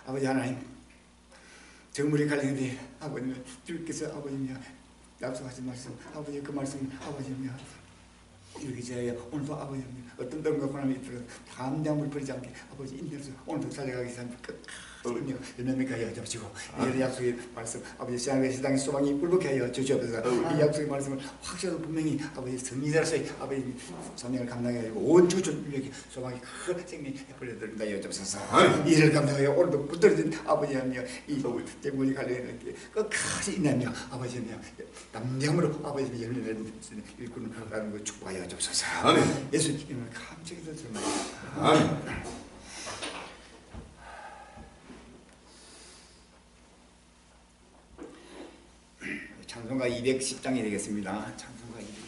아버지 하나님, 정물이 갈리는데 아버님 주께서 아버님이여 약속하신 말씀, 아버지 그 말씀 아버님이여 이렇게 제가 오늘도 아버님 어떤 덩과 고난이 있더라도 감당을 버리지 않게 아버지 인내해서 오늘도 살아가기 위해서 끝까지 열매맺게 하여 주시고 이 약속의 말씀 아버지 세상의 소망이 불붙게 하여 주시옵소서. 이 약속의 말씀을 확실하고 분명히 아버지 성리자로서의 아버지 사명을 감당하여 주고 온 주주님에게 소망이 큰 생명이 벌려드린다 하여 주옵소서. 이를 감당하여 오늘도 붙들어진 아버지 하며 이 대문이 갈려있는 게 끝까지 인내하며 아버지 하며 남정으로 아버지 열매맺는 일꾼을 가는 걸 축복하여 주옵소서. 예수님 이름으로 감격이 드립니다. 아멘. 찬송가 210장이 되겠습니다. 찬송가 210장.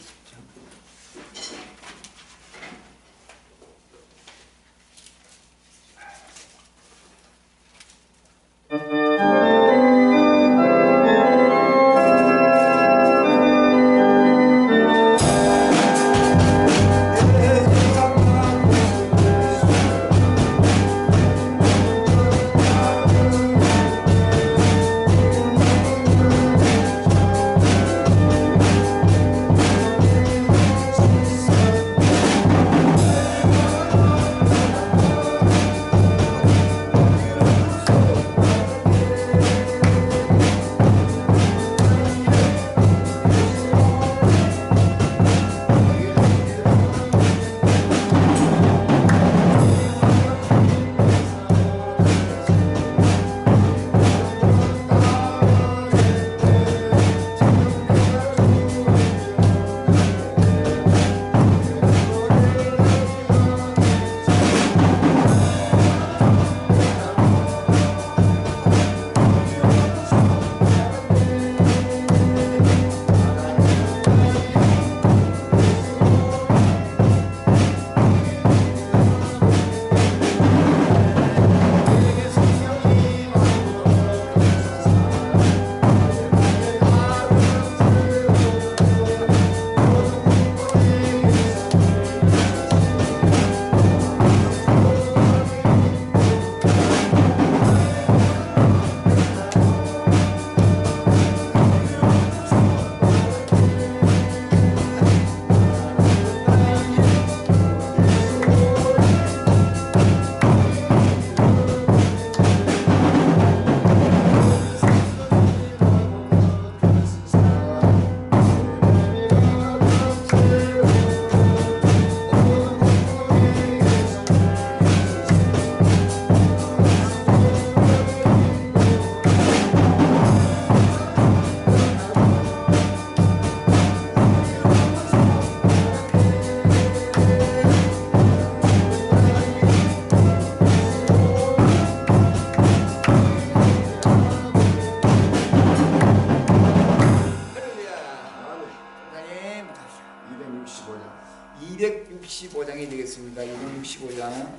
되겠습니다. 265장.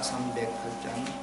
308장.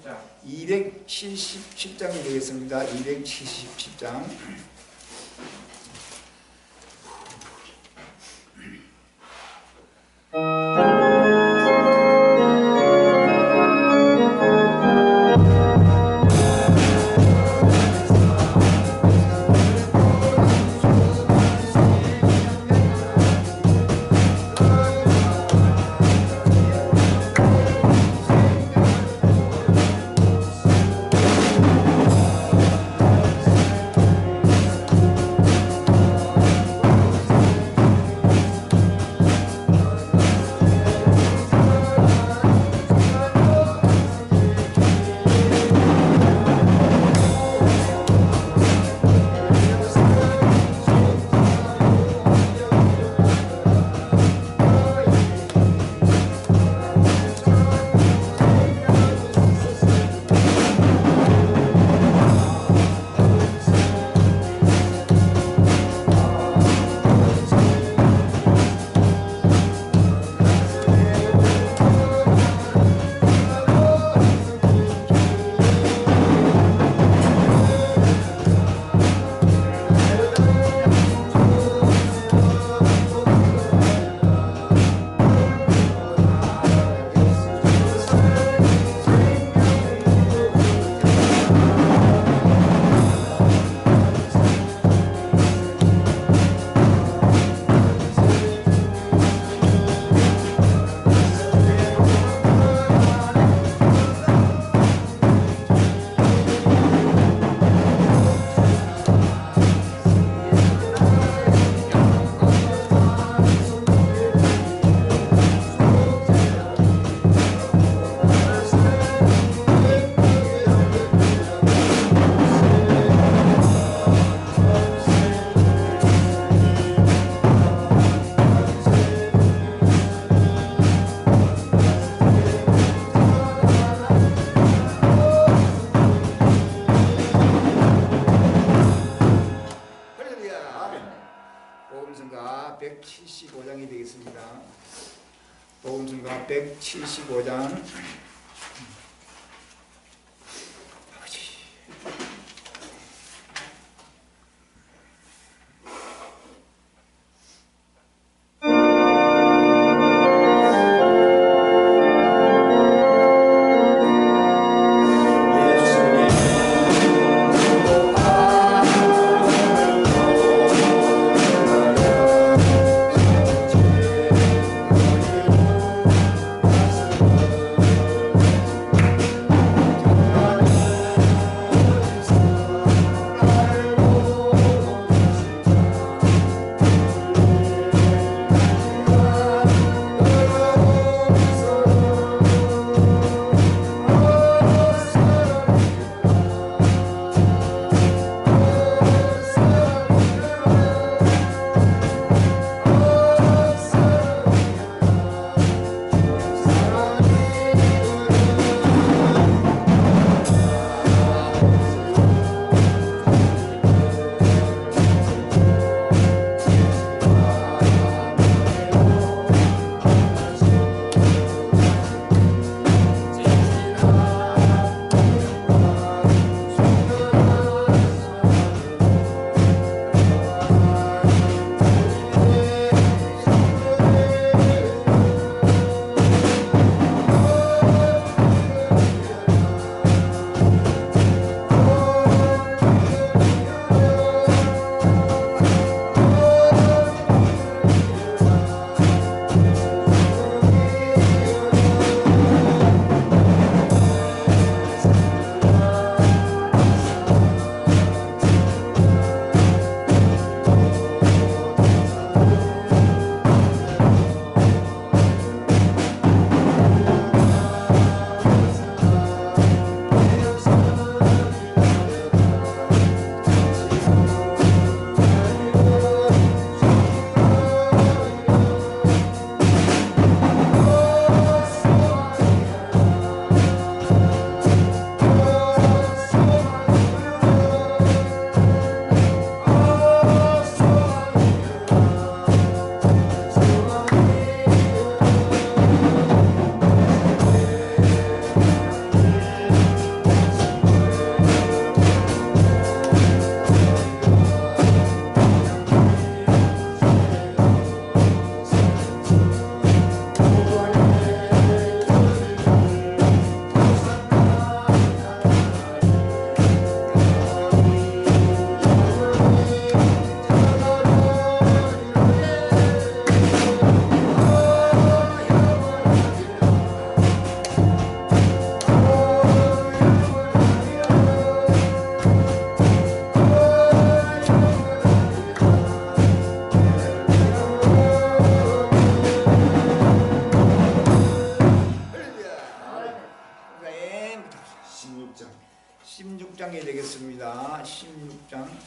장 270장이 되겠습니다. 270장. 복음성가 175장이 되겠습니다. 복음성가 175장. 58장.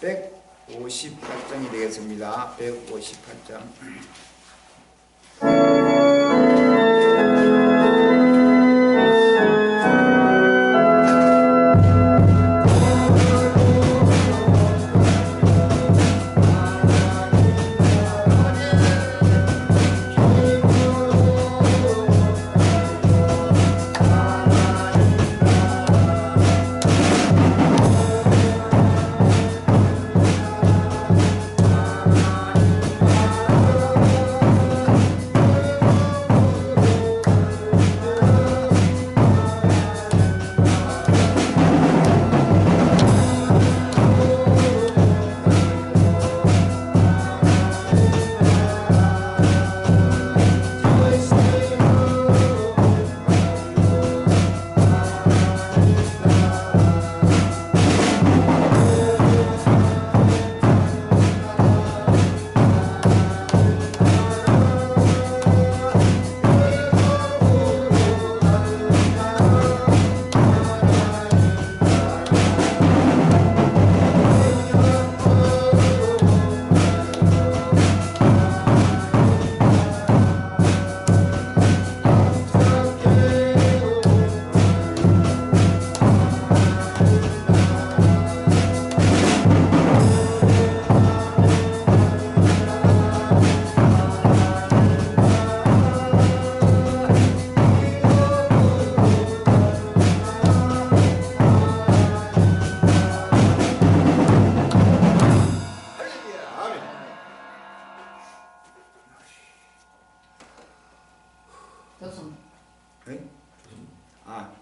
백 158장이 되겠습니다. 158장.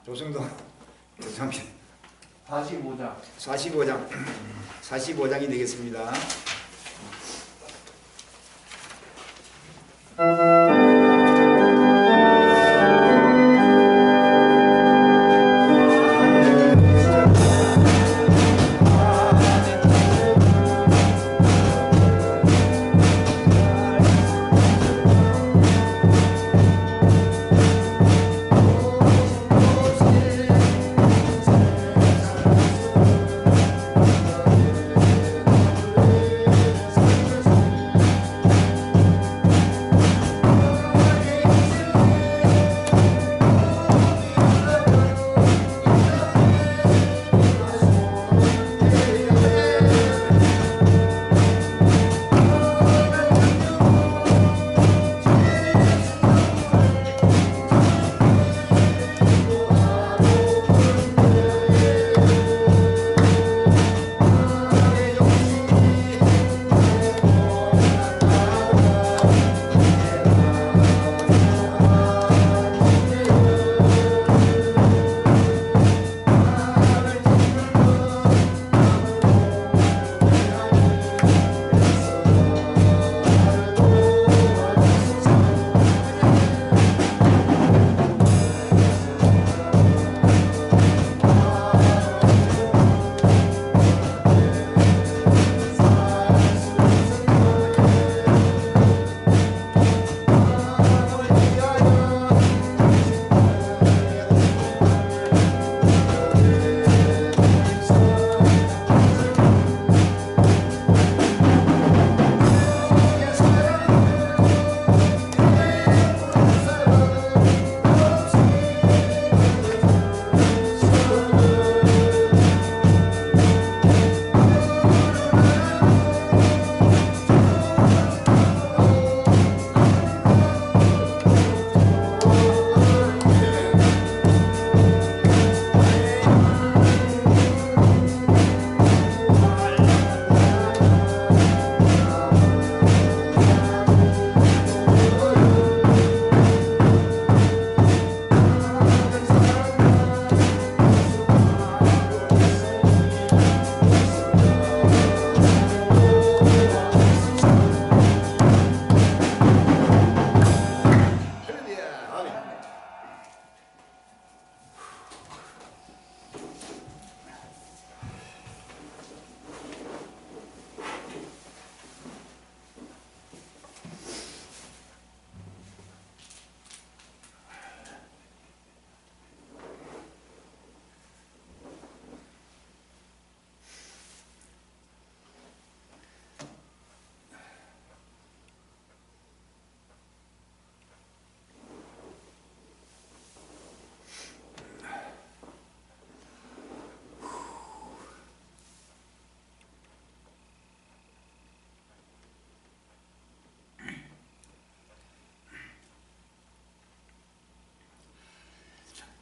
조성도 죄송합니다. 45장이 되겠습니다.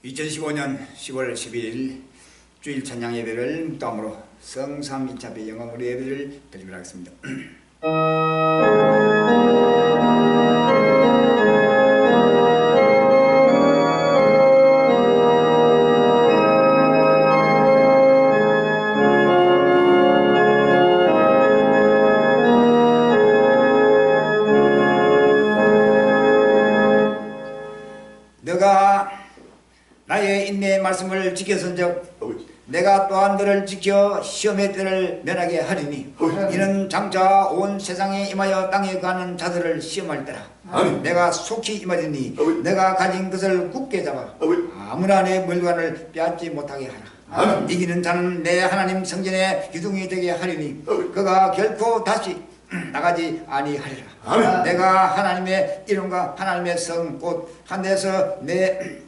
2015년 10월 11일 주일 찬양 예배를 묵담으로 성삼 2차 영광으로 예배를 드리도록 하겠습니다. 너가 나의 인내의 말씀을 지켰은즉 내가 또한 너를 지켜 시험의 때를 면하게 하리니 이는 장차 온 세상에 임하여 땅에 가는 자들을 시험할 때라. 내가 속히 임하리니 내가 가진 것을 굳게 잡아 아무나 내 물건을 빼앗지 못하게 하라. 이기는 자는 내 하나님 성전의 기둥이 되게 하리니 그가 결코 다시 나가지 아니하리라. 내가 하나님의 이름과 하나님의 성 곧 하늘에서 내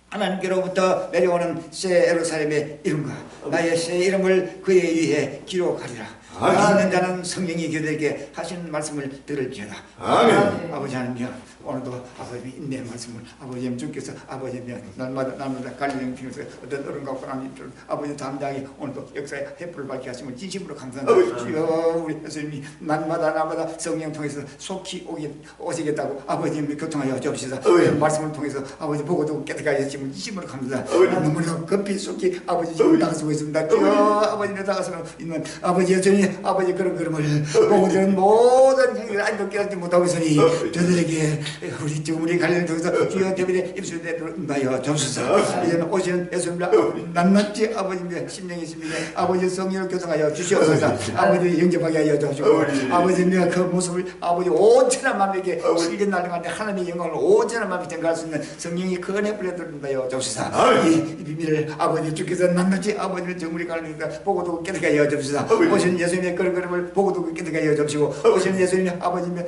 하나님께로부터 내려오는 새 예루살렘의 이름과 나의 새 이름을 그에 의해 기록하리라. 믿는 자는 성령이 그들에게 하신 말씀을 들을지어다. 아버지 하나님, 오늘도 아버지 인내의 말씀을 아버지 주께서 아버지 날마다 갈리는 중에서 어떤 어른 갖고 나는 아버지 담당이 오늘도 역사의 햇불을 밝게 하시면 진심으로 감사합니다. 주여, 우리 예수님이 날마다 성령 통해서 속히 오시겠다고 아버지님이 교통하여 주옵시다. 말씀을 통해서 아버지 보고도 깨닫게 하시면 진심으로 감사합니다. 너무나 급히 속히 아버지 지금 나가시고 있습니다. 주여, 아버지님 나가서 있는 아버지 예수님 아버지 그런 걸음을 보고 저는 모든 행위를 아직도 깨닫지 못하고 있으니 저들에게 우리 지금 우리 갈리는 통해서 주여 대비에 입술에 임하여 주옵소서. 이제는 오시는 예수님을 낱낱이 아버지의 심령이 있습니다. 아버지 성령을 교통하여 주시옵소서. 아버지 영접하게 하여 주시고 아버지의 그 모습을 아버지 온전한 마음에게 실전 날아가는데 하나님의 영광을 온전한 마음에 전가할 수 있는 성령이 그 은혜 뿌려드린다여 주옵소서. 이 비밀을 아버지 주께서 낱낱이 아버지를 정물이 갈리니까 보고도 깨닫게 하여 주옵소서. 오시는 예수님의 걸음을 보고도 깨닫게 하여 주옵시고 오시는 예수님의 아버지의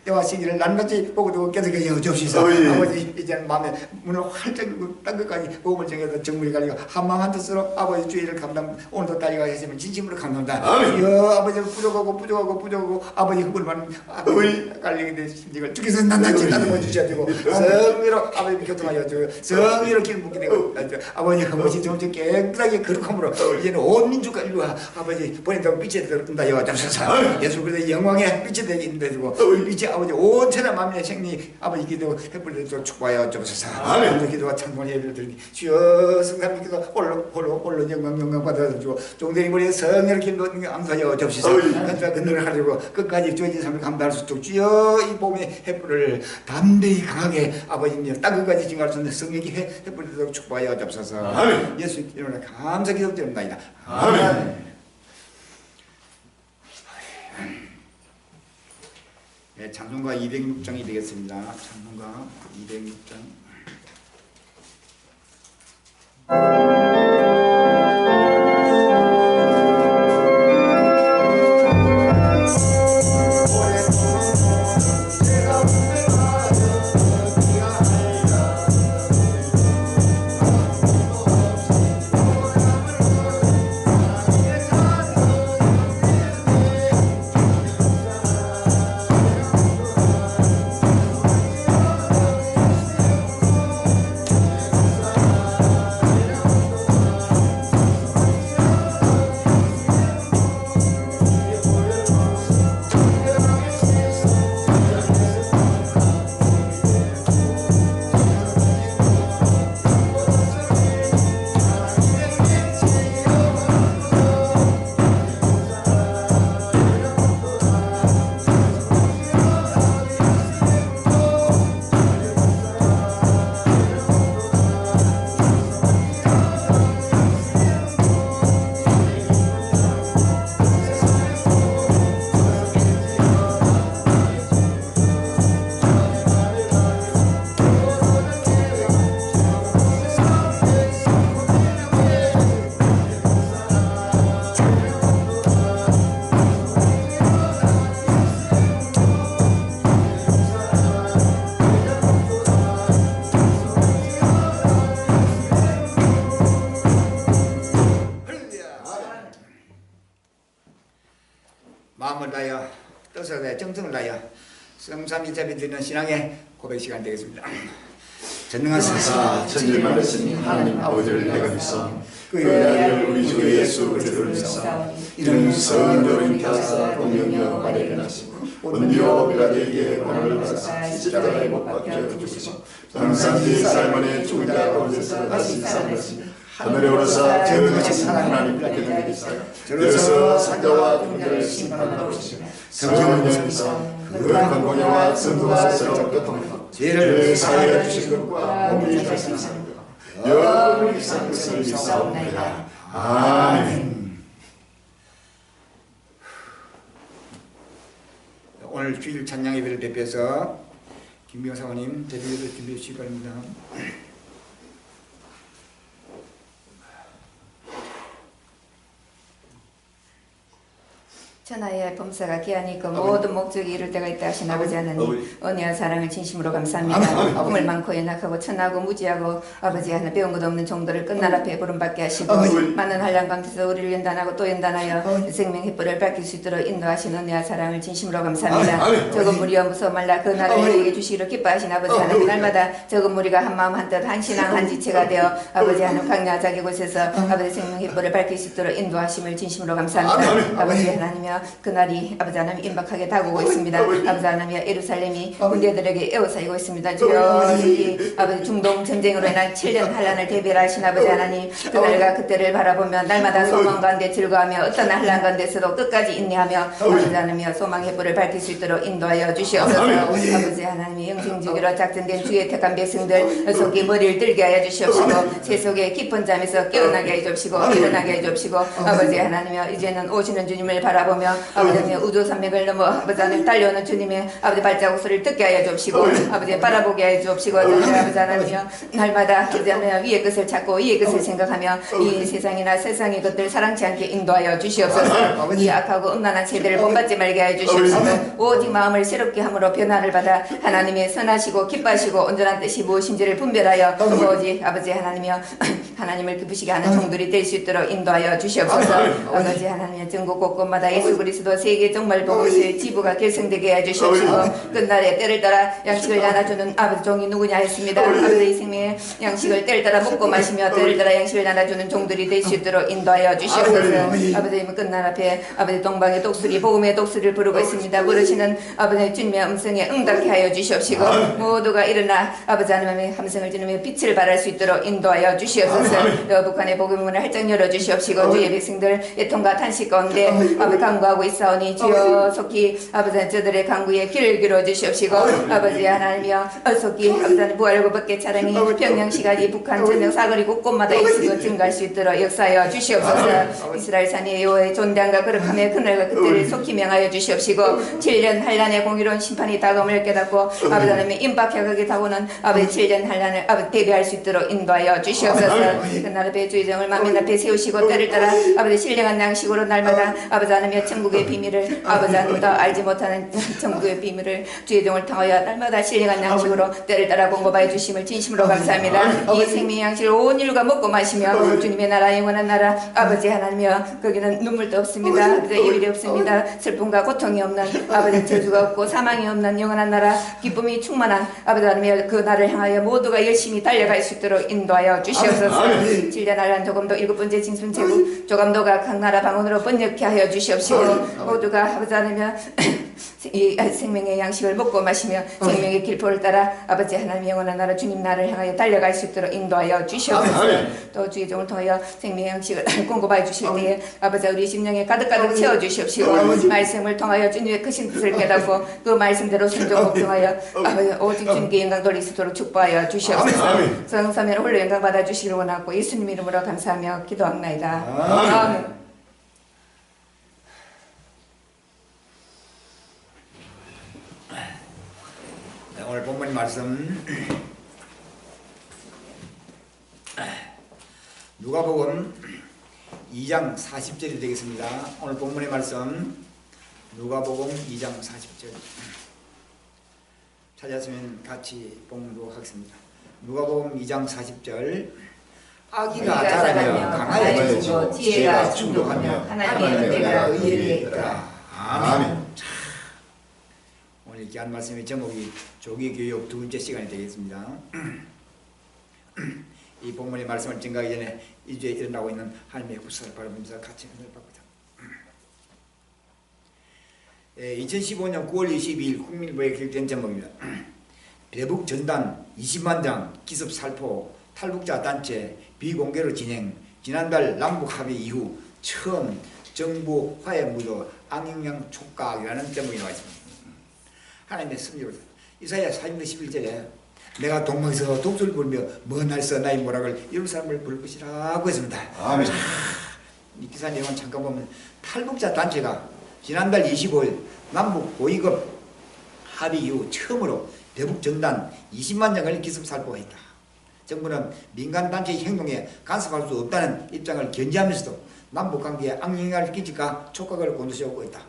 때와 시기를 낱낱이 보고도 깨닫게 하여 주옵시서. 아버지 이제는 마음에 문을 활짝 딴 것까지 복음을 정해서 정물이 갈리고 한마음 한뜻으로 아버지 주의를 감당 오늘도 따라가 하시면 진심으로 감사합니다. 주여 아버지를 부족하고 아버지 흙을만 아버지 갈리게 된 심정을 주께서 낱낱이 따뜻해 주셔가지고 성의로 아버지 교통하여 주고 성의로 길 묻게 되고 아버지 아버지 점점 깨끗하게 거룩함으로 이제는 온 민족과 인류가 아버지 보낸다고 빛에 들어온다여 주옵소서. 예수 그리스도의 영광의 빛이 되게 인도해주고 빛이 아버지 온전한 마음의 생리 아버지 기도 햇불을 축복하여 주옵소서. 아버지 기도와 찬송의 예배를 드리니 주여 성삼위 기도 홀로 영광 받아주고 종들이 머리에 성령을 길로 암사하여 주옵소서. 간주와 근능을 하려고 끝까지 주어진 삶을 감당할 수 있도록 주여 이 봄의 햇불을 담대히 강하게 아버지님 땅끝까지 증가할 수 있는 성령의 햇불을 되도록 축복하여 주옵소서. 예수 이름으로 감사 기도드립니다. 아멘. 네, 찬송가 206장이 되겠습니다. 찬송가 206장. 마음을 다하여 뜻을 다하여 정성을 다하여 성삼 2차 드리는 신앙의 고백 시간 되겠습니다. 전능하사 천지 만드신 하나님 아버지를 내가 믿사 그의 그의 아들 우리 주 예수 그리스도를 믿사 이는 성령으로 타사 동명녀 마리아에게 나시고 본디오 빌라도에게 고난을 받으사 십자가에 못 박혀 죽으시고 장사한 지 살만에 죽을 자 가운데서 다시 살아나시니 하늘에 오르사 전능하신 하나님께 계시다가 저로서 산자와 공자를 심판하러 오시며 성령을 내리사 그 강권녀와 성도와 서로 교통하고 죄를 사하여 주신 것과 몸을 결산하는 것 영원히 산 것을 믿사옵나이다. 아멘. 오늘 주일 찬양 예배를 대표해서 김미영 사모님 대표를 준비해 주시기 바랍니다. 천하의 범사가 기한이 있고 모든 목적이 이룰 때가 있다 하신 아버지 하나님 은혜와 사랑을 진심으로 감사합니다. 꿈을 많고 연약하고 천하고 무지하고 아버지 하나 배운 것 없는 종들을 끝날 앞에 부름받게 하시고 많은 한량 가운데서 우리를 연단하고 또 연단하여 생명 햇불을 밝힐 수 있도록 인도하신 은혜와 사랑을 진심으로 감사합니다. 적은 무리와 무서워 말라 그 날을 우리에게 주시기로 기뻐하신 아버지 하나님 날마다 적은 무리가 한마음 한뜻 한신앙 한지체가 되어 아버지 하나님 강야 자기 곳에서 아버지 생명 햇불을 밝힐 수 있도록 인도하심을 진심으로 감사합니다. 아버지 하나님이여 그날이 아버지 하나님 임박하게 다가오고 있습니다. 아버지 하나님이여 예루살렘이 군대들에게 에워싸이고 있습니다. 주여 이 아버지 중동 전쟁으로 인한 7년 환란을 대별하신 아버지 하나님 그날과 그때를 바라보며 날마다 소망 가운데 즐거워하며 어떤 환란 가운데서도 끝까지 인내하며 아버지 하나님이여 소망의 불을 밝힐 수 있도록 인도하여 주시옵소서. 아버지 하나님이 영생주기로 작전된 주의 택한 백성들 속에 머리를 들게 하여 주시옵시고 세속의 깊은 잠에서 깨어나게 해 주옵시고 일어나게 해 주옵시고 아버지 하나님이여 이제는 오시는 주님을 바라보며 아버지 우주 산맥을 넘어 아버지 하나님 달려오는 주님의 아버지 발자국 소리를 듣게 하여 주옵시고 아버지 바라보게 하여 주옵시고 아버지 하나님이여 날마다 아버지 하나님 위의 것을 찾고 위의 것을 생각하며 이 세상이나 세상의 것들 사랑치 않게 인도하여 주시옵소서. 이 악하고 음란한 세대를 본받지 말게 하여 주시옵소서. 오직 마음을 새롭게 함으로 변화를 받아 하나님의 선하시고 기뻐하시고 온전한 뜻이 무엇인지를 분별하여 오직 아버지 하나님이여 하나님을 기쁘시게 하는 종들이 될 수 있도록 인도하여 주시옵소서. 아버지 하나님의 전국 곳곳마다 예수 그리스도 세계 정말 복음의 지부가 결성되게 해주시옵시고 끝날에 때를 따라 양식을 나눠주는 아버지 종이 누구냐 했습니다. 아버지 생명의 양식을 때를 따라 먹고 마시며 때를 따라 양식을 나눠주는 종들이 될 수 있도록 인도하여 주시옵소서. 아버지 끝날 앞에 아버지 동방의 독수리 복음의 독수리를 부르고 있습니다. 부르시는 아버지 주님의 음성에 응답케 하여 주시옵시고 모두가 일어나 아버지 하나님의 함성을 지르며 빛을 발할 수 있도록 인도하여 주시옵소서. 북한의 복음의 문을 활짝 열어주시옵시고 주의 백성들 애통과 탄식 가운데 아버지 간구하고 있사오니 주여 속히 아버지 저들의 간구에 귀를 기울여 주시옵시고 아버지 하나님이여 속히 아버지 하나님 부활과 법계 차량이 평양시가지 북한 전역 사거리 곳곳마다 있으고 증가할 수 있도록 역사하여 주시옵소서. 이스라엘 산이 여호와의 존대함과 거룩함에 그날과 그때를 속히 명하여 주시옵시고 7년 한란의 공의로운 심판이 다가옴을 깨닫고 아버지 하나님의 임박해가게 다오는 아버지 7년 한란을 아버지 대비할 수 있도록 인도하여 주시옵소서. 그날 앞에 주의정을 만민 앞에 세우시고 때를 따라 아버지 신령한 양식으로 날마다 아버지 하나님의 천국의 비밀을 아버지 하나님도 알지 못하는 천국의 비밀을 주의 종을 통하여 날마다 신령한 양식으로 때를 따라 공급하여 주심을 진심으로 감사합니다. 이 생명의 양식을 온 인류가 먹고 마시며 주님의 나라 영원한 나라 아버지 하나님이여 거기는 눈물도 없습니다. 아버지 일이 없습니다. 슬픔과 고통이 없는 아버지 저주가 없고 사망이 없는 영원한 나라 기쁨이 충만한 아버지 하나님이여 그 나라를 향하여 모두가 열심히 달려갈 수 있도록 인도하여 주시옵소서. 7년 한란 조금도 7번째 징순제국 조금도 각 나라 방언으로 번역케 하여 주시옵시고 모두가 아버지 하나님이여 이 생명의 양식을 먹고 마시며 생명의 길포를 따라 아버지 하나님의 영원한 나라 주님 나라를 향하여 달려갈 수 있도록 인도하여 주시옵소서. 또 주의 종을 통하여 생명의 양식을 공급하여 주실 때에 아버지 우리 심령에 가득가득 채워주시옵시고 말씀을 통하여 주님의 크신 뜻을 깨닫고 그 말씀대로 순종 복종하여 아버지 오직 주님께 영광 돌릴 수 있도록 축복하여 주시옵소서. 성삼위를 홀로 영광 받아 주시기를 원하고 예수님 이름으로 감사하며 기도합나이다. 아멘. 오늘 본문 말씀 누가복음 2장 40절이 되겠습니다. 오늘 본문의 말씀 누가복음 2장 40절 찾았으면 같이 봉독하겠습니다. 누가복음 2장 40절 아기가 자라며 강하여지고 지혜가 충족하며 하나님의 은혜가 의에 있더라. 아멘. 오늘 이렇게 한 말씀의 제목이 조기교육 두 번째 시간이 되겠습니다. 이 본문의 말씀을 증가하기 전에 이주에 일어나고 있는 하나님의 구속을 바라보면서 같이 은혜를 받고자. 2015년 9월 22일 국민일보에 기록된 제목입니다. 대북 전단 20만 장 기습 살포 탈북자 단체 비공개로 진행. 지난달 남북 합의 이후 처음 정부 화해 무도 악영향 촉각이라는 제목이 나와 있습니다. 하나님의 섭리로 이사야 40장 11절에 내가 동방에서 독수를 부르며 먼 날서 나의 모락을 이룰 사람을 부를 것이라고 했습니다. 아멘. 이 기사 내용을 잠깐 보면 탈북자 단체가 지난달 25일 남북 고위급 합의 이후 처음으로 대북 전단 20만 장을 기습 살포했다. 정부는 민간단체의 행동에 간섭할 수 없다는 입장을 견지하면서도 남북관계에 악영향을 끼칠까 촉각을 곤두세우고 있다.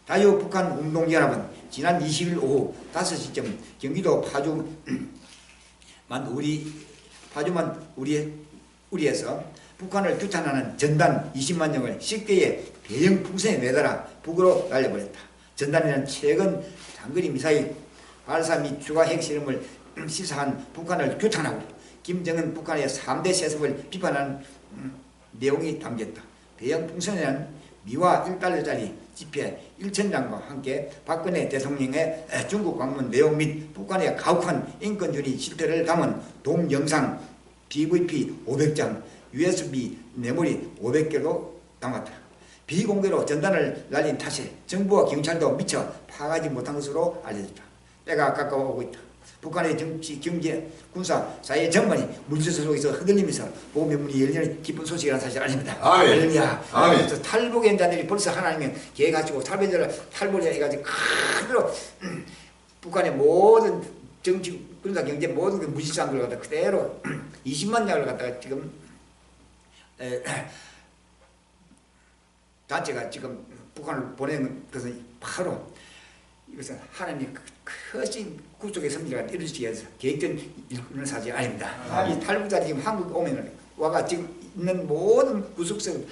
자유북한운동연합은 지난 20일 오후 5시쯤 경기도 파주만 우리에서 북한을 규탄하는 전단 20만 장을 10개의 대형 풍선에 매달아 북으로 날려버렸다. 전단에는 최근 장거리 미사일 발사 및 추가 핵실험을 시사한 북한을 규탄하고 김정은 북한의 3대 세습을 비판하는 내용이 담겼다. 대형 풍선에는 미화 1달러짜리 지폐 1,000장과 함께 박근혜 대통령의 중국 방문 내용 및 북한의 가혹한 인권주의 실태를 담은 동영상 PVP 500장, USB 메모리 500개도 담았다. 비공개로 전단을 날린 탓에 정부와 경찰도 미처 파악하지 못한 것으로 알려졌다. 때가 가까워오고 있다. 북한의 정치, 경제, 군사, 사회 전반이 물질서 속에서 흔들리면서 보험문이 열리는 기쁜 소식이라는 사실 아닙니다. 할렐루야. 그래서 탈북의 자들이 벌써 하나님의 계획하시고 탈북을 해가지고 그대로 북한의 모든 정치, 군사, 경제 모든 무질서한 걸 갖다 그대로 20만 장을 갖다가 지금 단체가 지금 북한을 보내는 것은 바로 이것은 하나님의 크신 구속의 섭리가 이루어지기 위해서 계획된 일꾼의 사실이 아닙니다. 이 탈북자들이 지금 한국 오면 와가 지금 있는 모든 구속성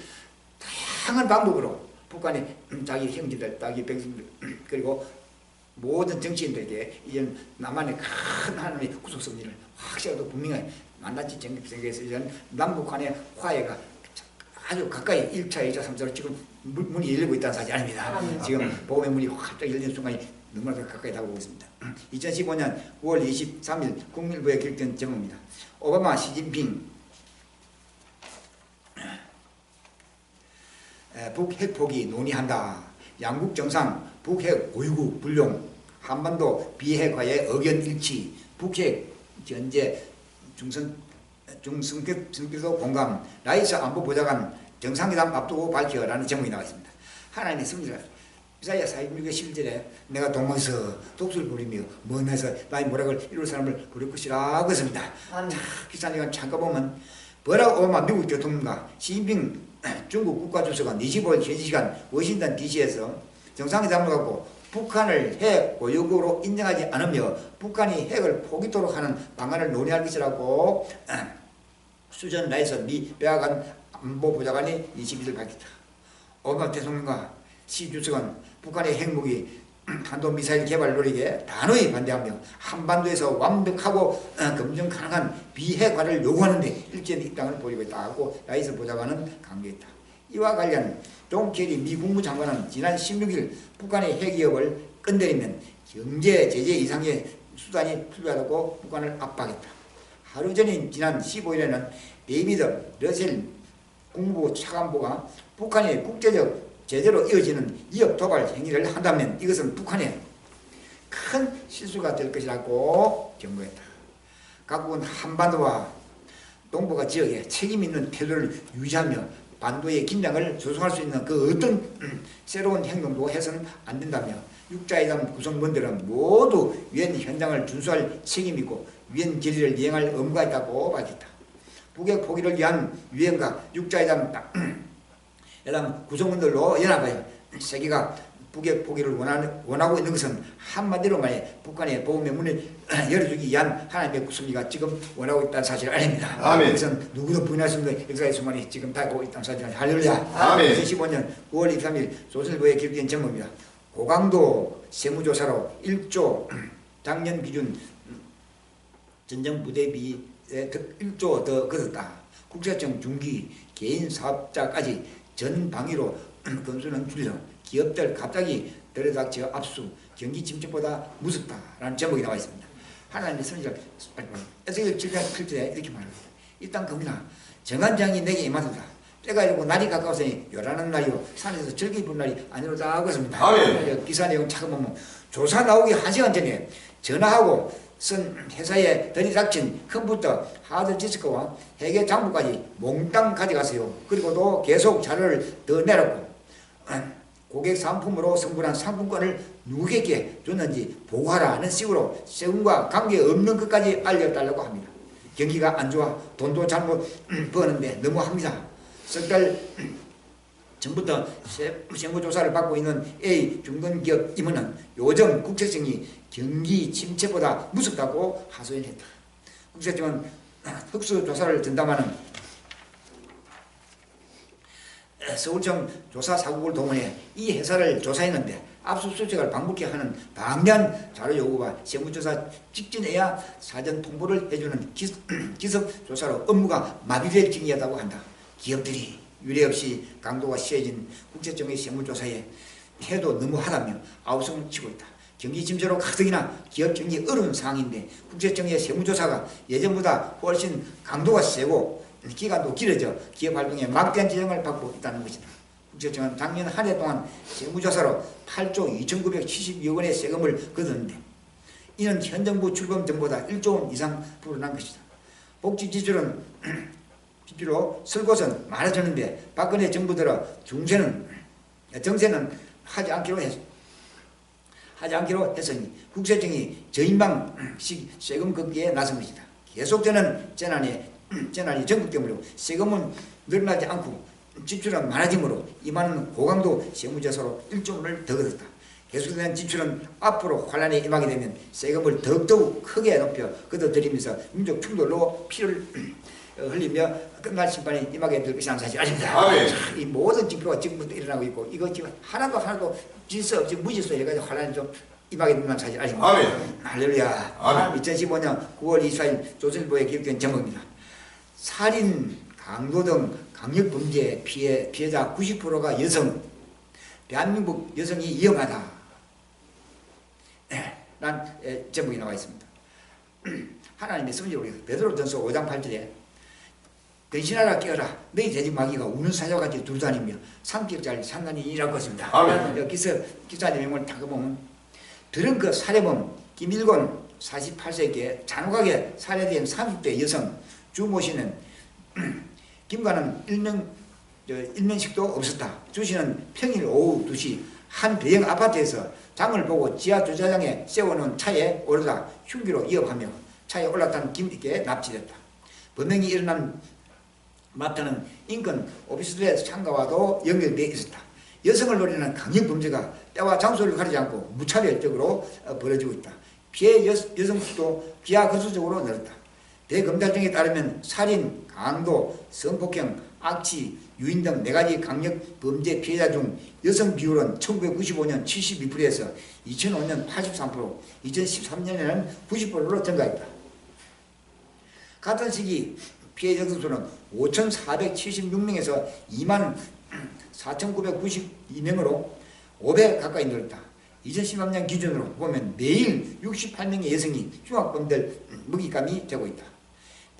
다양한 방법으로 북한의 자기 형제들, 자기 백성들 그리고 모든 정치인들에게 이제는 남한의 큰 하나님의 구속 섭리를 확실하고 분명히 만나지 생각해서 이제는 남북한의 화해가 아주 가까이 1차, 2차, 3차로 지금 문이 열리고 있다는 사실이 아닙니다. 지금 보험의 문이 갑자기 열리는 순간이 너무나 가까이 다가오고 있습니다. 2015년 9월 23일 국민일보에 기록된 제목입니다. 오바마, 시진핑 북핵 포기 논의한다. 양국 정상 북핵 보유국 불용 한반도 비핵화의 의견 일치 북핵 전제 중성격도 공감 라이스 안보보좌관 정상회담 앞두고 밝혀라는 제목이 나와 있습니다. 하나님의 섭리가 이사야 46의 11절에 내가 동방에서 독수를 부리며 먼 데서 나의 모락을 이룰 사람을 부를 것이라고 했습니다. 기사님은 잠깐 보면 버락 오바마 미국 대통령과 시진핑 중국 국가주석은 25일 현지 시간 워싱턴 DC에서 정상회담을 갖고 북한을 핵 보유국으로 인정하지 않으며 북한이 핵을 포기토록 하는 방안을 논의할 것이라고 수전 라이스 미 백악관 안보보좌관이 22일 밝혔다. 오바마 대통령과 시 주석은 북한의 핵무기 탄도미사일 개발 노력에 단호히 반대하며 한반도에서 완벽하고 검증 가능한 비핵화를 요구하는데 일제히 입장을 보이고 있다고 라이스 보좌관은 강조했다. 이와 관련 존 케리 미 국무장관은 지난 16일 북한의 핵 위협을 끝내리면 경제 제재 이상의 수단이 필요하다고 북한을 압박했다. 하루 전인 지난 15일에는 데이비드 러셀 국무부 차관보가 북한의 국제적 제대로 이어지는 위협 도발 행위를 한다면 이것은 북한의 큰 실수가 될 것이라고 경고했다. 각국은 한반도와 동북아 지역에 책임 있는 태도를 유지하며 반도의 긴장을 조성할 수 있는 그 어떤 새로운 행동도 해서는 안 된다며 육자회담 구성원들은 모두 유엔 현장을 준수할 책임이 있고 유엔 결의를 이행할 의무가 있다고 밝혔다. 북핵 포기를 위한 유엔과 육자회담 구성원들로 연합하여 세계가 북핵 포기를 원하고 있는 것은 한마디로 말해 북한의 보험의 문을 열어주기 위한 하나님의 구속리가 지금 원하고 있다는 사실을 아닙니다. 아멘. 그것은 누구도 부인할 수 없는 역사의 순간이 지금 다가오고 있다는 사실을 할렐루야. 아멘. 2015년 9월 23일 조선일보에 기록된 제목입니다. 고강도 세무조사로 1조 작년 기준 전정부대비 1조 더 거뒀다. 국세청 중기 개인 사업자까지 전 방위로 건수는 줄여 기업들 갑자기 들여닥쳐 압수 경기 침체보다 무섭다라는 제목이 나와 있습니다. 하나님의 선지자를 에스겔 7장 7절에 이렇게 말합니다. 일단 겁니다. 정한장이 내게 임하도다. 때가 이르고 날이 가까웠으니 요란한 날이요 산에서 절기 입은 날이 아니로다 하고 있습니다. 아멘. 기사 내용 찾아보면 조사 나오기 1시간 전에 전화하고 쓴 회사에 들이닥친 컴퓨터 하드디스크와 회계 장부까지 몽땅 가져가세요. 그리고도 계속 자료를 더 내놓고 고객 상품으로 선물한 상품권을 누구에게 줬는지 보고하라는 식으로 세금과 관계없는 것까지 알려달라고 합니다. 경기가 안 좋아 돈도 잘못 버는데 너무합니다. 석 달 전부터 세무조사를 받고 있는 A 중견기업 임원은 요즘 국세청이 경기 침체보다 무섭다고 하소연했다. 국세청은 흑수조사를 전담하는 서울청 조사사국을 동원해 이 회사를 조사했는데 압수수색을 방북해 하는 방대한 자료 요구와 세무조사 직전에야 사전 통보를 해주는 기습조사로 업무가 마비될 징이었다고 한다. 기업들이 유례없이 강도가 심해진 국세청의 세무조사에 해도 너무하다며 아우성을 치고 있다. 경기 침체로 가뜩이나 기업 경기 어려운 상황인데 국세청의 세무조사가 예전보다 훨씬 강도가 세고 기간도 길어져 기업 활동에 막대한 지장을 받고 있다는 것이다. 국세청은 작년 한 해 동안 세무조사로 8조 2,972억 원의 세금을 거뒀는데 이는 현 정부 출범 전보다 1조 원 이상 불어난 것이다. 복지 지출은 비로 쓸 곳은 많아졌는데 박근혜 정부 들어 정세는 하지 않기로 했으니 국세청이 저인방식 세금 걷기에 나선 것이다. 계속되는 재난이 전국적으로 세금은 늘어나지 않고 지출은 많아지므로 임하는 고강도 세무조사로 1조 원을 더 거뒀다. 계속되는 지출은 앞으로 환란에 임하게 되면 세금을 더욱 크게 높여 거둬들이면서 민족 충돌로 피를 흘리며 끝날 심판이 임하게 될 것이라는 사실 아닙니다. 이 모든 징표가 지금부터 일어나고 있고 이거 지금 하나도 질서 없이 무질서 해가지고 환란이 좀 임하게 된다는 사실 아닙니까? 할렐루야. 2015년 9월 24일 조선일보에 기록된 제목입니다. 살인, 강도 등 강력범죄 피해자 90%가 여성. 대한민국 여성이 위험하다. 라는 제목이 나와 있습니다. 하나님의 성경으로 베드로전서 5장 8절에 변신하라 깨어라 너희 돼지마귀가 우는 사자같이 두루다니며 삼킬자를 산나니라고 했습니다. 기사의 내용을 다가보면 들은 그 살해범 김일곤 48세께 잔혹하게 살해된 30대 여성 주모 씨는 김과는 일면식도 없었다. 주 씨는 평일 오후 2시 한 대형 아파트에서 장을 보고 지하 주차장에 세워놓은 차에 오르다 흉기로 위협하며 차에 올라탄 김씨께 납치됐다. 범행이 일어난 마트는 인근 오피스텔 상가와도 연결되어 있었다. 여성을 노리는 강력범죄가 때와 장소를 가리지 않고 무차별적으로 벌어지고 있다. 피해 여성 수도 비하거수적으로 늘었다. 대검찰청에 따르면 살인, 강도, 성폭행, 악취, 유인 등 4가지 강력범죄 피해자 중 여성 비율은 1995년 72%에서 2005년 83%, 2013년에는 90%로 증가했다. 같은 시기 피해 여성 수는 5,476명에서 24,992명으로 5배 가까이 늘었다. 2013년 기준으로 보면 매일 68명의 여성이 흉악범들 먹잇감이 되고 있다.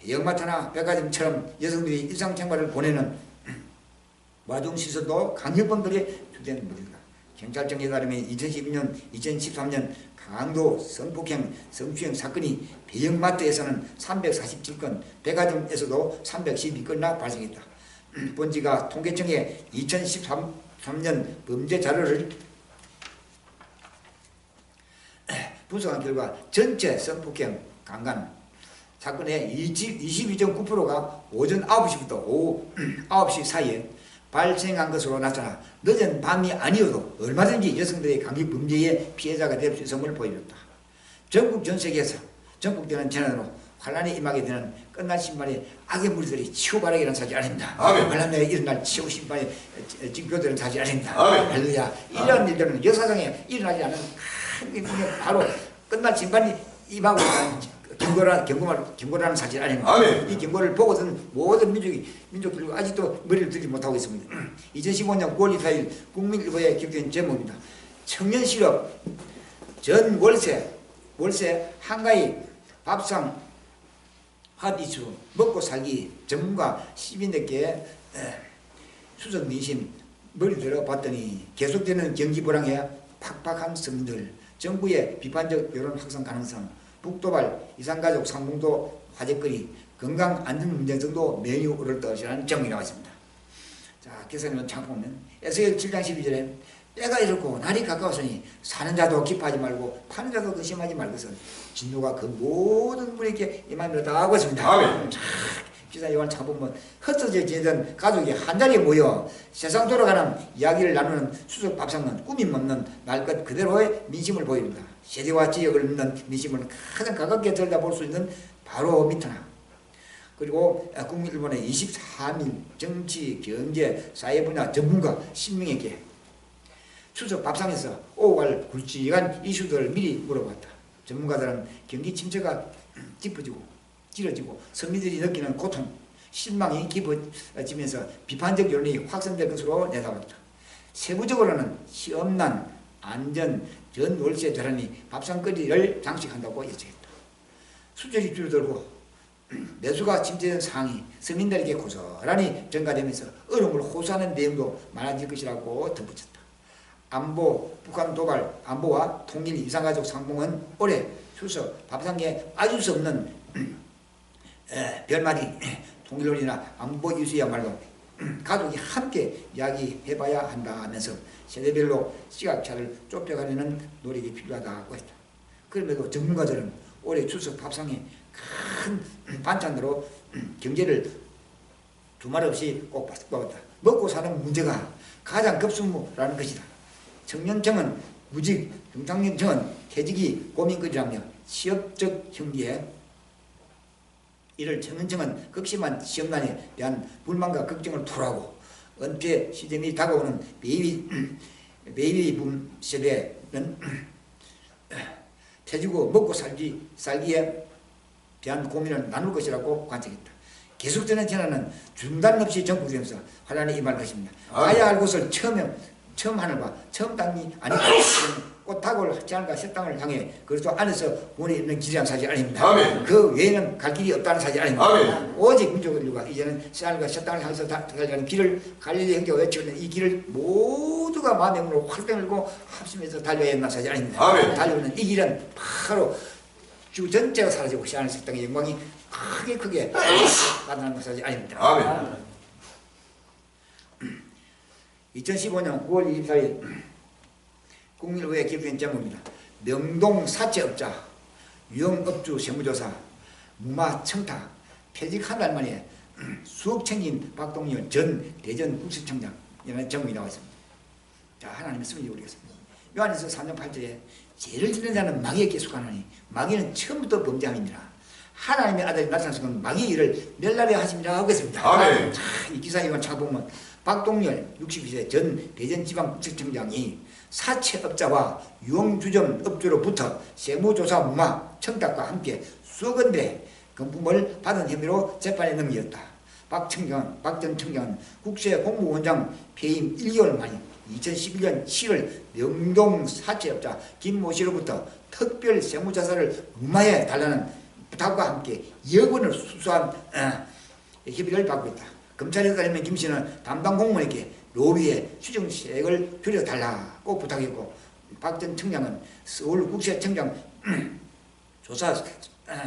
대형마트나 백화점처럼 여성들이 일상생활을 보내는 와중시설도 강력범들의 주된 무대다. 경찰청에 따르면 2012년, 2013년 강도, 성폭행, 성추행 사건이 대형마트에서는 347건, 백화점에서도 312건이나 발생했다. 본지가 통계청에 2013년 범죄 자료를 분석한 결과 전체 성폭행, 강간 사건의 22.9%가 오전 9시부터 오후 9시 사이에 발생한 것으로 나타나 늦은 밤이 아니어도 얼마든지 여성들의 강력범죄의 피해자가 될 수 있음을 보여줬다. 전국 전 세계에서 전국되는 재난으로 환란이 임하게 되는 끝날 심판의 악의 무리들이 치고바라기라는 사실 아닙니다. 환란에 일어날 치고 심판의 징표들은 사실 아닙니다. 할렐루야. 이런 일들은 역사상에 일어나지 않은 큰 바로 끝날 심판이 임하고 있다는 경고라는 사실 아닙니다. 아멘. 이 경고를 보고선 모든 민족들이 아직도 머리를 들지 못하고 있습니다. 2015년 9월 24일 국민일보에 기록된 제목입니다. 청년 실업 전 월세 한가위 밥상 핫 이슈 먹고 살기 전문가 시민들께 수석 민심 머리 들어봤더니 계속되는 경기 불황에 팍팍한 서민들, 정부의 비판적 여론 확산 가능성, 북도발, 이산가족 상봉도 화제거리, 건강 안전 문제 등도 메뉴 오를 것이라는 제목이 나왔습니다. 자, 기사님은 참 보면 에스겔 7장 12절에 때가 이렇고 날이 가까웠으니 사는 자도 기뻐하지 말고 파는 자도 근심하지 말것은 진노가 그 모든 분에게 임함이로다 하고 있습니다. 아멘. 기사 요한 참 보면 흩어져 지내던 가족이 한자리에 모여 세상 돌아가는 이야기를 나누는 수석 밥상은 꾸밈 없는 날 것 그대로의 민심을 보입니다. 세대와 지역을 잇는 민심을 가장 가깝게 들여다볼 수 있는 바로 미터나 그리고 국민일보는 24민 정치, 경제, 사회 분야 전문가 10명에게 수석 밥상에서 오갈 굵직한 이슈들을 미리 물어봤다. 전문가들은 경기 침체가 깊어지고 길어지고 서민들이 느끼는 고통, 실망이 깊어지면서 비판적 여론이 확산될 것으로 내다봤다. 세부적으로는 시험난, 안전, 전월세 대란이 밥상거리를 장식한다고 예측했다. 수출이 줄어들고 매수가 침체된 상황이 서민들에게 고스란히 전가되면서 어려움을 호소하는 내용도 많아질 것이라고 덧붙였다. 안보, 북한 도발, 안보와 통일 이산가족 상봉은 올해 수석 밥상에 빠질 수 없는 별말이 통일론이나 안보 이슈야말로 가족이 함께 이야기해봐야 한다 하면서 세대별로 시각차를 좁혀가려는 노력이 필요하다고 했다. 그럼에도 전문가들은 올해 추석 밥상에 큰 반찬으로 경제를 두말 없이 꼭 봤다. 먹고 사는 문제가 가장 급수무라는 것이다. 청년층은 무직, 중장년층은 퇴직이 고민거리라며 취업적 형기에 이를 청년층은 극심한 시험난에 대한 불만과 걱정을 토로하고 은퇴 시점이 다가오는 베이비붐 세대는 퇴직 후 먹고 살기에 대한 고민을 나눌 것이라고 관측했다. 계속되는 재난은 중단 없이 전국되면서 환란이 임할 것입니다. 가야 할 곳을 처음 하늘과 처음 땅이 아니고 꽃탁을 제안과 새 땅을 향해 그리스도 안에서 원에 있는 길이란 사실 아닙니다. 아멘. 그 외에는 갈 길이 없다는 사실 아닙니다. 아멘. 오직 민족 인류가 이제는 새 하늘과 새 땅을 향해서 가는 길을 갈릴리 형제가 외치는 이 길을 모두가 마음의 문으로 활짝 열고 합심해서 달려야 한다는 사실 아닙니다. 아멘. 달려오는 이 길은 바로 주 전체가 사라지고 새 하늘 새 땅의 영광이 크게 나타나는 사실 아닙니다. 아멘. 2015년 9월 24일 국민의회에 기록된 제목입니다. 명동 사채업자, 유형업주 세무조사, 무마 청탁, 퇴직 한 달 만에 수억 챙긴 박동열 전 대전국세청장이라는 제목이 나와 있습니다. 자, 하나님의 승리 오리겠습니다. 요한에서 3장 8절에 죄를 짓는 자는 마귀에 계속하나니 마귀는 처음부터 범죄함이니라. 하나님의 아들이 나타나시면 마귀의 일을 멸하려 하심이라 하고 있습니다. 아멘. 자, 이 기사 이건 찾아보면 박동열 62세 전 대전지방국세청장이 사채업자와 유흥주점 업주로부터 세무조사 무마 청탁과 함께 수억 원대 금품을 받은 혐의로 재판에 넘겼다. 박 전 청장은 국세공무원장 퇴임 1개월 만인 2011년 7월 명동 사채업자 김모 씨로부터 특별 세무조사를 무마해 달라는 부탁과 함께 2억 원을 수수한 협의를 받고 있다. 검찰에 따르면 김 씨는 담당 공무원에게 로비에 추정세액을 줄여달라고 부탁했고 박 전 청장은 서울국세청장 조사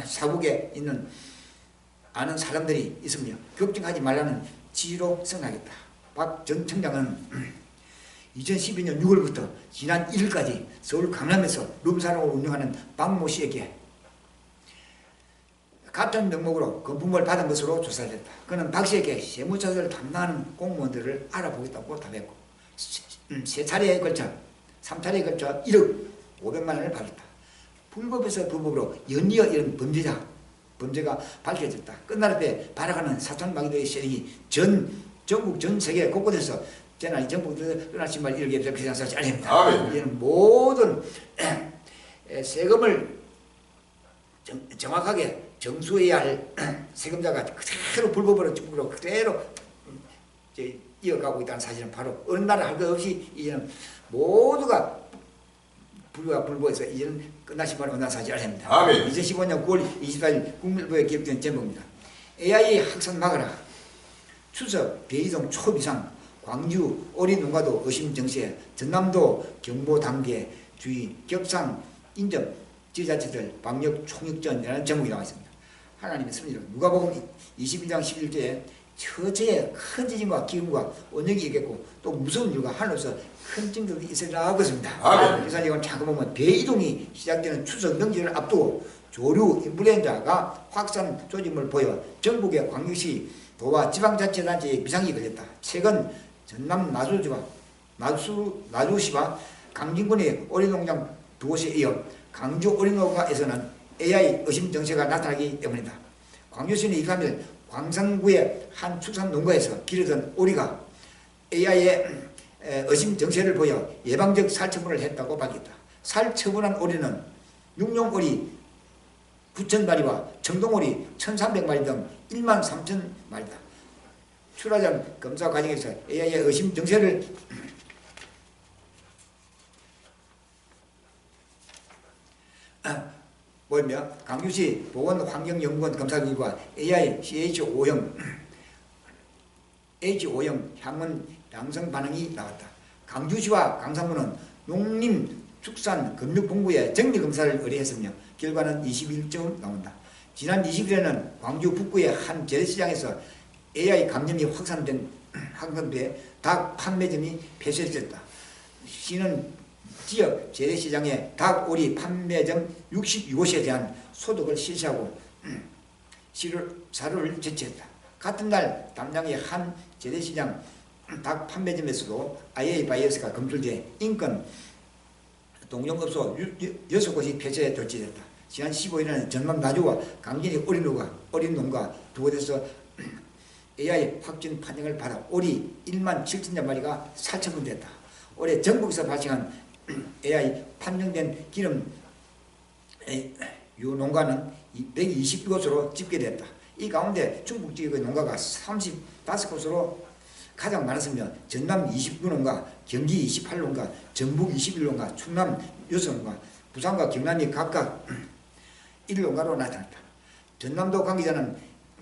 사국에 있는 아는 사람들이 있으며 걱정하지 말라는 지시로 승낙했다. 박 전 청장은 2012년 6월부터 지난 1일까지 서울 강남에서 룸사롱을 운영하는 박모 씨에게 같은 명목으로 금품을 받은 것으로 조사됐다. 그는 박 씨에게 세무조사를 담당하는 공무원들을 알아보겠다고 답했고 3차례에 걸쳐 3차례에 걸쳐 1억 500만 원을 받았다. 불법에서 불법으로 연이어 이런 범죄가 밝혀졌다. 끝날 때 발악하는 사촌마귀들의 세력이 전국 전 세계 곳곳에서 재난이 전국에서 끝났지만 이렇게 그냥 사실 아닙니다. 이는 모든 세금을 정확하게 정수해야 할 세금자가 그대로 불법으로 중국으로 그대로 이어가고 있다는 사실은 바로 어느 나라 할 것 없이 이제는 모두가 불과 불법에서 이제는 끝나신 바는 어느 사실 아닙니다. 아멘. 2015년 9월 24일 국민일보에 기록된 제목입니다. AI 확산 막아라. 추석 대이동 초비상 광주 어린농가도 의심정세 전남도 경보 단계 주의 격상 인정 지자체들 방역 총력전이라는 제목이 나와 있습니다. 하나님의 섭리로 누가복음 21장 11절에 처제에 큰 지진과 기근과 원역이 있겠고 또 무서운 일과 하늘로서 큰 징조들이 있으리라고 했습니다. 아멘. 그래서 이건 잠깐 보면 대이동이 시작되는 추석 명절을 앞두고 조류 인플루엔자가 확산 조짐을 보여 전국의 광역시 도와 지방자치단체에 비상이 걸렸다. 최근 전남 나주시와 강진군의 어린농장 두 곳에 이어 강주 어린농가에서는 AI 의심 정세가 나타나기 때문이다. 광주시는 2~3일 광산구의 한 축산농가에서 기르던 오리가 AI의 의심 정세를 보여 예방적 살처분을 했다고 밝혔다. 살처분한 오리는 육룡오리 9,000마리와 청동오리 1,300마리 등 13,000마리다. 출하전 검사 과정에서 AI의 의심 정세를 보이며 강주시 보건환경연구원 검사 결과 AI CH5형 향은 양성 반응이 나왔다. 강주시와 강산구는 농림축산금융본부에 정밀검사를 의뢰했으며 결과는 21점 나온다. 지난 20일에는 광주 북구의 한 재래시장에서 AI 감염이 확산돼 닭 판매점이 폐쇄됐다. 시는 지역 재래시장의 닭, 오리 판매점 62곳에 대한 소독을 실시하고 사료를 제치했다. 같은 날 담양의 한 재래시장 닭 판매점에서도 AI 바이러스가 검출돼 인근 동종업소 6곳이 폐쇄 조치됐다. 지난 15일에는 전남 나주와 강진의 어린농가 두 곳에서 AI 확진 판정을 받아 오리 17,000마리가 살처분됐다. 올해 전국에서 발생한 AI 판정된 기름 유농가는 122곳으로 집계됐다. 이 가운데 중국 지역의 농가가 35곳으로 가장 많았으며 전남 29농가, 경기 28농가, 전북 21농가, 충남 6농가, 부산과 경남이 각각 1농가로 나타났다. 전남도 관계자는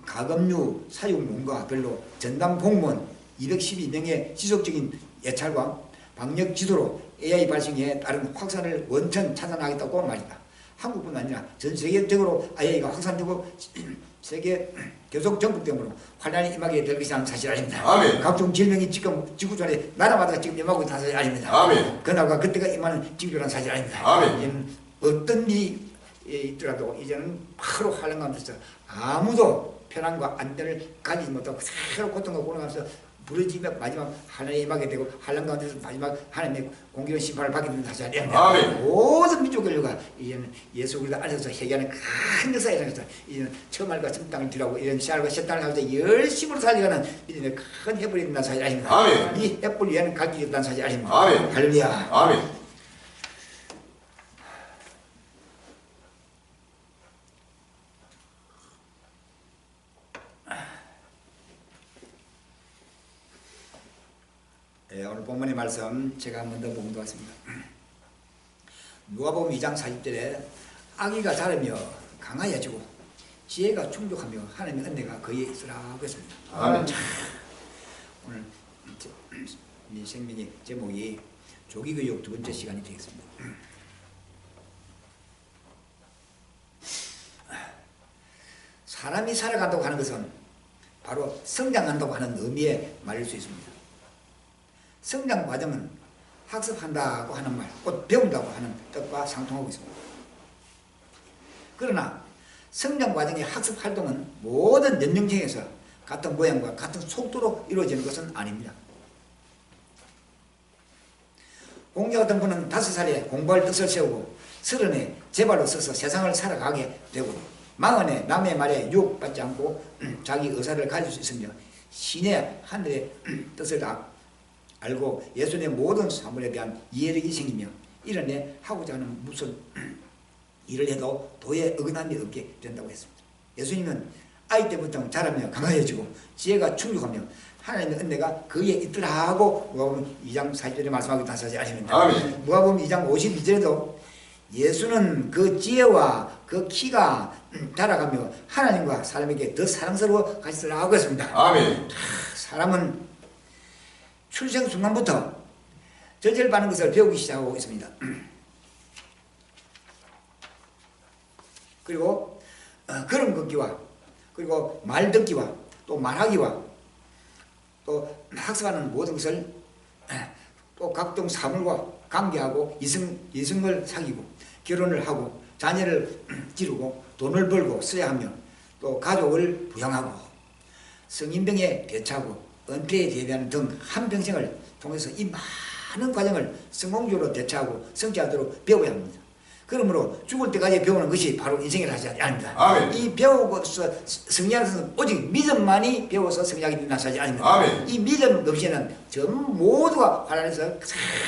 가금류 사육 농가별로 전남 공무원 212명의 지속적인 예찰과 방역 지도로 AI 발생에 따른 확산을 원천 차단하겠다고 말했다. 한국뿐 아니라 전 세계적으로 AI가 확산되고 세계 계속 전국적으로 환란이 임하게 될 것이라는 사실 아닙니다. 아멘. 각종 질병이 지금 지구촌에 나라마다 지금 임하고 있다는 사실 아닙니다. 아멘. 그날과 그때가 임하는 징조라는 사실 아닙니다. 아멘. 어떤 일이 있더라도 이제는 바로 환란 가운데서 아무도 편안과 안전을 가지지 못하고 새로 고통과 고난하면서 부르짖으며 마지막 하나님에 임하게 되고 환란 가운데서 마지막 하나님의 공기로 심판을 받게 되는 사실 아닙니다. 아멘. 모든 민족 인류가 이제는 예수 그리스도 안에서 회개하는 큰 역사에 일어나서 이제는 처말과 첨땅을 뒤라고 이런 씨알과 셋땅을 하면서 열심으로 살려가는 이제는 큰 해불이 있는 사실 아닙니다. 아멘. 이 해불 위에는 갈 길이 없다는 사실 아닙니다. 아멘. 할렐루야. 아멘. 오늘 본문의 말씀 제가 한번 더 보면 같습니다. 누가복음 2장 40절에 아기가 자라며 강하여지고 지혜가 충족하며 하나님의 은혜가 그에 있으라고 했습니다. 아멘. 오늘 이 생명의 제목이 조기교육 두 번째 시간이 되겠습니다. 사람이 살아간다고 하는 것은 바로 성장한다고 하는 의미의 말일 수 있습니다. 성장 과정은 학습한다고 하는 말, 곧 배운다고 하는 뜻과 상통하고 있습니다. 그러나 성장 과정의 학습 활동은 모든 연령층에서 같은 모양과 같은 속도로 이루어지는 것은 아닙니다. 공자 같은 분은 5살에 공부할 뜻을 세우고 30에 제 발로 서서 세상을 살아가게 되고 40에 남의 말에 유혹받지 않고 자기 의사를 가질 수 있으며 신의 하늘의 뜻을 알고 예수님의 모든 사물에 대한 이해력이 생기며 이런 데 하고자 하는 무슨 일을 해도 도에 어긋남이 없게 된다고 했습니다. 예수님은 아이 때부터 자라며 강화해지고 지혜가 충족하며 하나님의 은혜가 그에 있더라 하고 누가복음 2장 40절에 말씀하고 있다는 사실 아닙니다. 아멘. 누가복음 2장 52절에도 예수는 그 지혜와 그 키가 자라가며 하나님과 사람에게 더 사랑스러워 가시더라고 했습니다. 아멘. 사람은 출생 순간부터 저절받는 것을 배우기 시작하고 있습니다. 그리고 걸음 걷기와 그리고 말 듣기와 또 말하기와 또 학습하는 모든 것을 또 각종 사물과 관계하고 이성을 사귀고 결혼을 하고 자녀를 기르고 돈을 벌고 써야 하며 또 가족을 부양하고 성인병에 대처하고 은퇴에 대비하는 등 한평생을 통해서 이 많은 과정을 성공적으로 대처하고 성취하도록 배워야 합니다. 그러므로 죽을 때까지 배우는 것이 바로 인생이라 하지 아닙니다. 아멘. 이 배우고서 성장하는 것은 오직 믿음만이 배워서 성장이 된다 하지 아닙니다. 아멘. 이 믿음 없이는 전 모두가 환란에서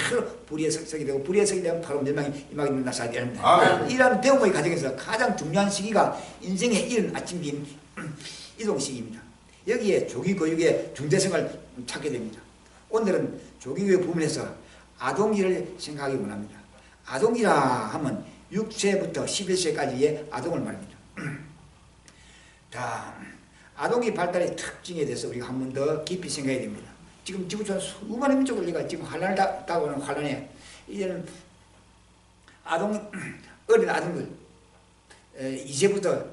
서로 불의에 서게 되고 불의에 서게 되면 바로 멸망이 임하게 된다 하지 아닙니다. 아멘. 이러한 배움의 과정에서 가장 중요한 시기가 인생의 이른 아침인 이동 시기입니다. 여기에 조기교육의 중대성을 찾게 됩니다. 오늘은 조기교육 부분에서 아동기를 생각하기 원합니다. 아동기라 하면 6세부터 11세까지의 아동을 말합니다. 다음, 아동기 발달의 특징에 대해서 우리가 한 번 더 깊이 생각해야 됩니다. 지금 지구촌 수많은 민족을 우리가 지금 환란을 당하는 환란에 이제는 어린 아동들 2세부터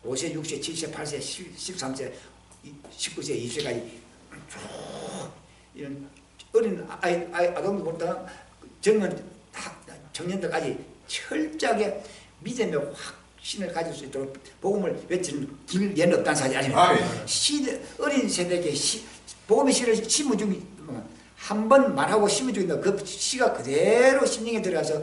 5세, 6세, 7세, 8세, 13세, 19세, 20세까지 쭉 이런 어린 아동들부터 젊은 청년들까지 철저하게 믿음의 확신을 가질 수 있도록 복음을 외치는 길 예는 없다는 사실이 아닙니다. 어린 세대에게 복음의 씨를 심어주기 한 번 말하고 심어주기 그 씨가 그대로 심령에 들어가서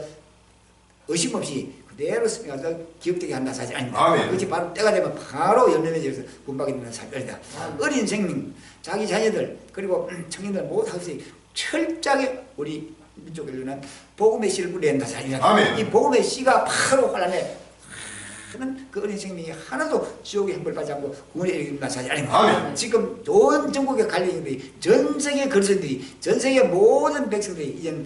의심 없이 그대로 스며가서 기억되게 한다는 사실이 아닙니다. 그것이 바로 때가 되면 바로 열매맺어서 분박이 되는 사실입니다. 어린 생명, 자기 자녀들 그리고 청년들 모두 하듯이 철저하게 우리 민족에는 복음의 씨를 뿌려야 한다 사실입니다. 이 복음의 씨가 바로 환란에 그 어린 생명이 하나도 지옥의 형벌 받지 않고 구원에 이르는 사실이 아닙니다. 지금 온 전국의 갈릴리들이 전 세계 그리스도인들이 전 세계 모든 백성들이 이제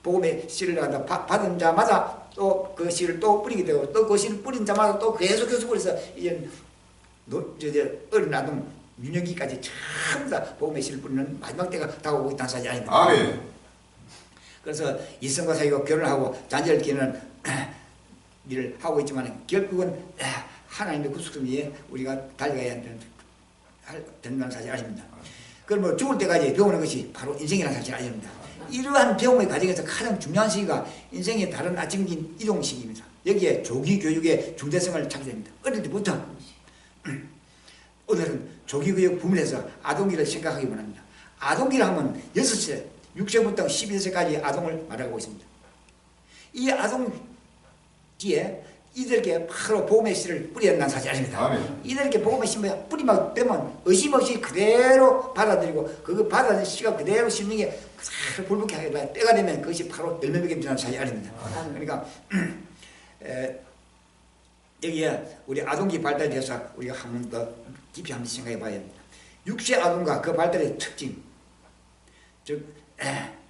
복음의 씨를 받은 자마다 또 그 씨를 또 뿌리게 되고 또 그 씨를 뿌린 자마다 또 계속해서 뿌려서 이제 어린 아동 유년기까지 전부 다 복음의 씨를 뿌리는 마지막 때가 다가오고 있다는 사실이 아닙니다. 그래서 이성과 사귀고 결혼하고 자녀를 기르는 일을 하고 있지만 결국은 하나님의 구속성 위에 우리가 달려가야 된다는 사실 아닙니다. 그러면 죽을 때까지 배우는 것이 바로 인생이라는 사실 아닙니다. 이러한 배움의 과정에서 가장 중요한 시기가 인생의 다른 아침긴 이동 시기입니다. 여기에 조기 교육의 중대성을 찾게 됩니다. 어릴 때부터 오늘은 조기 교육 부문에서 아동기를 생각하기 원합니다. 아동기를 하면 6세, 6세부터 11세까지 아동을 말하고 있습니다. 이 아동기에 이들에게 바로 복음의 씨를 뿌려야 한다는 사실이 아닙니다. 이들에게 복음의 씨를 뿌리면 되면 의심 없이 그대로 받아들이고 그 받아들인 씨가 그대로 심령에 그대로 불붙게 하게 되면 때가 되면 그것이 바로 열매맺게 되는 사실이 아닙니다. 그러니까 여기에 우리 아동기 발달에 대해서 우리가 한 번 더 깊이 한번 생각해 봐야 합니다. 6세 아동과 그 발달의 특징, 즉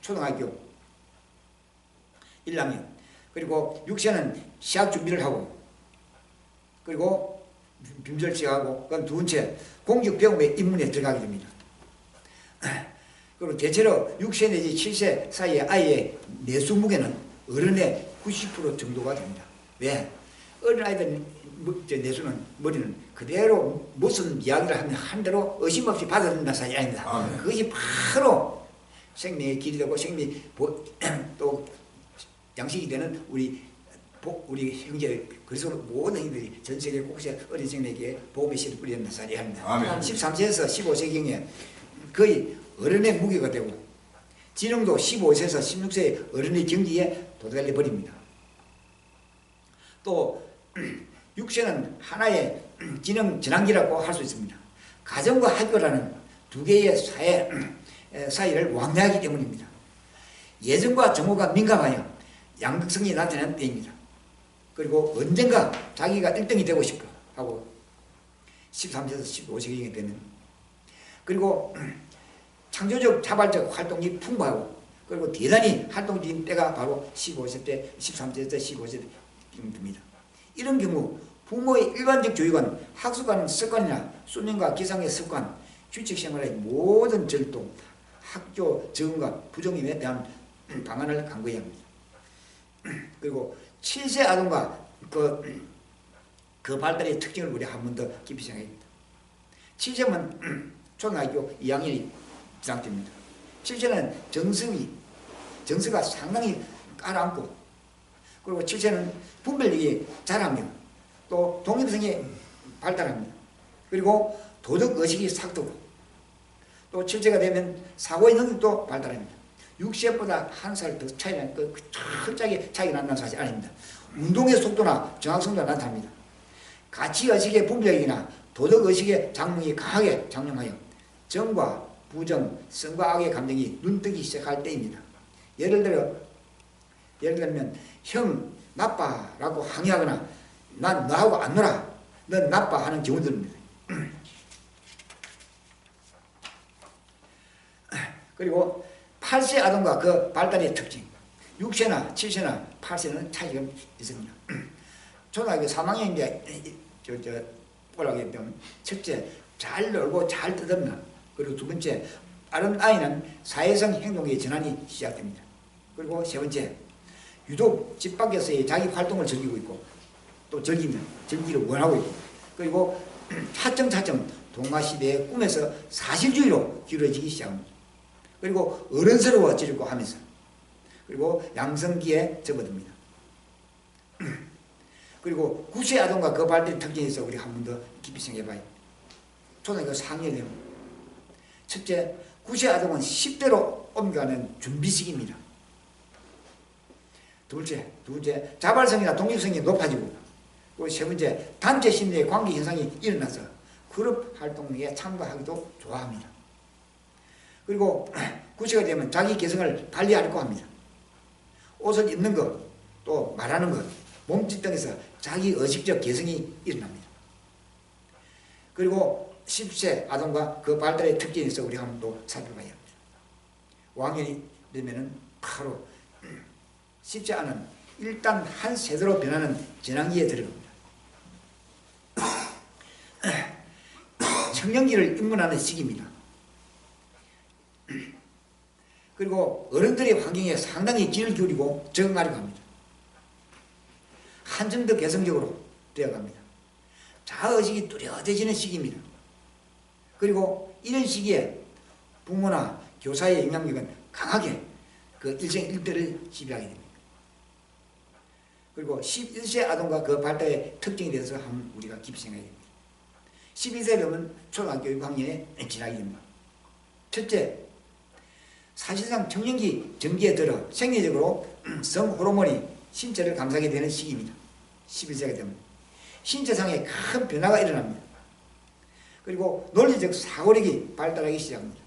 초등학교 1학년 그리고 6세는 시학 준비를 하고 그리고 빔절치하고 그건 두 번째 공적 배움의 입문에 들어가게 됩니다. 그리고 대체로 6세 내지 7세 사이의 아이의 내수 무게는 어른의 90% 정도가 됩니다. 왜? 어린 아이들 내수는 머리는 그대로 무슨 이야기를 하면 한 대로 의심 없이 받아들인다는 사실이 아닙니다. 그것이 바로 생명의 길이 되고 생명이 또 양식이 되는 우리 형제 그래서 모든 형들이 전 세계 곳곳에 어린 생명에게 복음의 씨를 뿌리는 사실이 합니다. 13세에서 15세경에 거의 어른의 무게가 되고 지능도 15세에서 16세의 어른의 경지에 도달해 버립니다. 또 6세는 하나의 지능 전환기라고 할 수 있습니다. 가정과 학교라는 두 개의 사이를 왕래하기 때문입니다. 예전과 정오가 민감하여 양극성이 나타나는 때입니다. 그리고 언젠가 자기가 1등이 되고 싶어 하고 13세에서 15세기 되면 그리고 창조적 자발적 활동이 풍부하고 그리고 대단히 활동적인 때가 바로 15세 때 13세에서 15세 때입니다. 이런 경우 부모의 일반적 교육은 학습하는 습관이나 수면과 기상의 습관, 규칙 생활의 모든 절도, 학교 적응과 부정임에 대한 방안을 강구해야 합니다. 그리고 7세 아동과 그 발달의 특징을 우리 한 번 더 깊이 생각해야 합니다. 7세면 초등학교 2학년이 시작됩니다. 7세는 정서가 상당히 깔아앉고 그리고 7세는 분별력이 자랍니다. 또 독립성이 발달합니다. 그리고 도덕의식이 삭도고 또 7세가 되면 사고의 능력도 발달합니다. 6세보다 한 살 더 차이는 철저하게 차이가 난다는 사실 아닙니다. 운동의 속도나 정확성도 나타납니다. 가치의식의 분별력이나 도덕의식의 장명이 강하게 장명하여 정과 부정, 선과 악의 감정이 눈뜨기 시작할 때입니다. 예를 들면 형 나빠라고 항의하거나 난 너하고 안 놀아, 넌 나빠 하는 경우들입니다. 그리고 8세 아동과 그 발달의 특징 6세나 7세나 8세는 차이가 있습니다. 초등학교 3학년인데 올라가게 되면 첫째 잘 놀고 잘 떠듭니다. 그리고 두 번째 다른 아이는 사회성 행동의 전환이 시작됩니다. 그리고 세 번째 유독 집 밖에서의 자기 활동을 즐기고 있고 또 즐기기를 원하고 있고 그리고 차츰차츰 동아시대의 꿈에서 사실주의로 기울어지기 시작합니다. 그리고 어른스러워지려고 하면서 그리고 양성기에 접어듭니다. 그리고 9세 아동과 그 발달의 특징에 있어 우리 한 번 더 깊이 생각해봐요. 초등학교 4학년이 되면 첫째 9세 아동은 10대로 옮겨가는 준비 시기입니다. 두 번째 자발성이나 독립성이 높아지고 그리고 세 번째 단체 심리의 관계 현상이 일어나서 그룹 활동에 참가하기도 좋아합니다. 그리고 9세가 되면 자기 개성을 관리하려고 합니다. 옷을 입는 것, 또 말하는 것, 몸짓 등에서 자기 의식적 개성이 일어납니다. 그리고 10세 아동과 그 발달의 특징에 있어 우리 한번 또 살펴봐야 합니다. 5학년이 되면은 바로 10세 아는 일단 한 세대로 변하는 전환기에 들어갑니다. 청년기를 입문하는 시기입니다. 그리고 어른들의 환경에 상당히 귀를 기울이고 적응하려고 합니다. 한층 더 개성적으로 되어갑니다. 자아의식이 뚜렷해지는 시기입니다. 그리고 이런 시기에 부모나 교사의 영향력은 강하게 그 일생 일대를 지배하게 됩니다. 그리고 11세 아동과 그 발달의 특징에 대해서 한번 우리가 깊이 생각해야 됩니다. 12세 되면 초등학교 6학년에 지나게 됩니다. 첫째, 사실상 청년기 전기에 들어 생리적으로 성호르몬이 신체를 감싸게 되는 시기입니다. 11세가 되면 신체상에 큰 변화가 일어납니다. 그리고 논리적 사고력이 발달하기 시작합니다.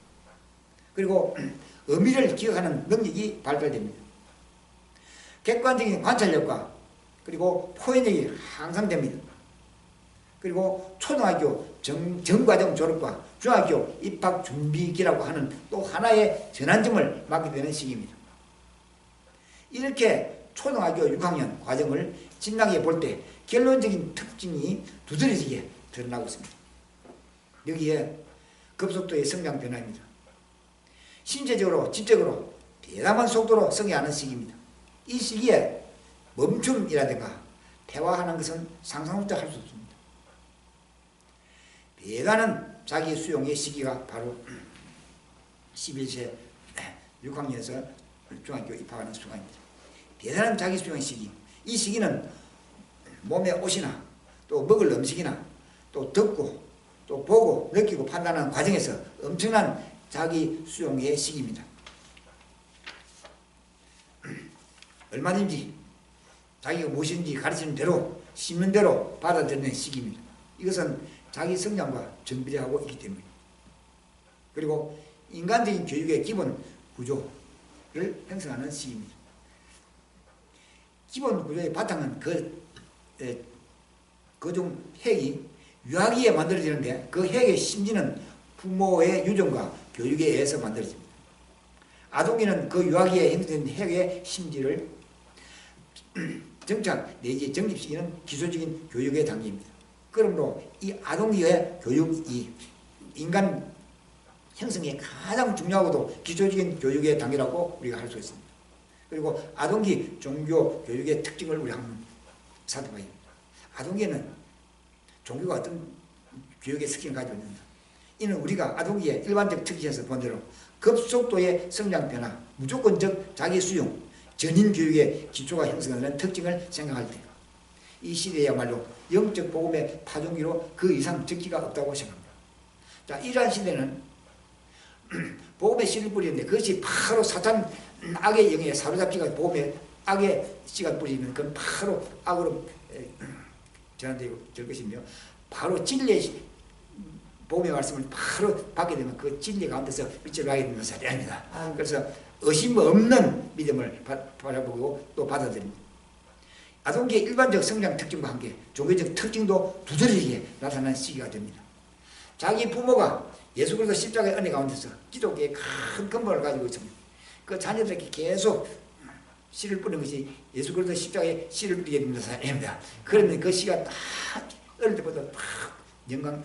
그리고 의미를 기억하는 능력이 발달됩니다. 객관적인 관찰력과 그리고 표현력이 향상됩니다. 그리고 초등학교 정과정 졸업과 중학교 입학 준비기라고 하는 또 하나의 전환점을 맞게 되는 시기입니다. 이렇게 초등학교 6학년 과정을 진단해 볼 때 결론적인 특징이 두드러지게 드러나고 있습니다. 여기에 급속도의 성장 변화입니다. 신체적으로, 지적으로 대담한 속도로 성장하는 시기입니다. 이 시기에 멈춤이라든가 대화하는 것은 상상조차 할 수 없습니다. 대단한 자기 수용의 시기가 바로 11세 6학년에서 중학교 입학하는 순간입니다. 대단한 자기 수용의 시기. 이 시기는 몸의 옷이나 또 먹을 음식이나 또 듣고 또 보고 느끼고 판단하는 과정에서 엄청난 자기 수용의 시기입니다. 얼마든지 자기가 무엇인지 가르치는 대로 심는 대로 받아들이는 시기입니다. 이것은 자기 성장과 정비례하고 있기 때문입니다. 그리고 인간적인 교육의 기본 구조를 형성하는 시기입니다. 기본 구조의 바탕은 그 그중 핵이 유아기에 만들어지는데 그 핵의 심지는 부모의 유전과 교육에 의해서 만들어집니다. 아동기는 그 유아기에 형성된 핵의 심지를 정착 내지 정립시키는 기초적인 교육의 단계입니다. 그러므로 이 아동기의 교육이 인간 형성에 가장 중요하고도 기초적인 교육의 단계라고 우리가 할 수 있습니다. 그리고 아동기 종교 교육의 특징을 우리 한번 살펴봐야 합니다. 아동기에는 종교가 어떤 교육의 특징을 가지고 있는가. 이는 우리가 아동기의 일반적 특징에서 본 대로 급속도의 성장 변화, 무조건적 자기 수용, 전인 교육의 기초가 형성하는 특징을 생각할 때 이 시대야말로 영적 복음의 파종기로 그 이상 적기가 없다고 생각합니다. 자, 이러한 시대는 복음의 씨를 뿌리는데 그것이 바로 사탄 악의 영에 사로잡히가 복음의 악의 씨가 뿌리면 그건 바로 악으로 전환되고 될 것이며 바로 진리의 복음의 말씀을 바로 받게 되면 그 진리 가운데서 빛을 하게 되는 사실이 아닙니다. 그래서 의심 없는 믿음을 바라보고 또 받아들입니다. 아동기의 일반적 성장 특징과 함께 종교적 특징도 두드러지게 나타나는 시기가 됩니다. 자기 부모가 예수 그리스도 십자가의 은혜 가운데서 기독교의 큰 근본을 가지고 있습니다. 그 자녀들에게 계속 씨를 뿌리는 것이 예수 그리스도 십자가에 씨를 뿌리게 됩니다. 사람입니다. 그러면 그 씨가 딱 어릴 때부터 막 영광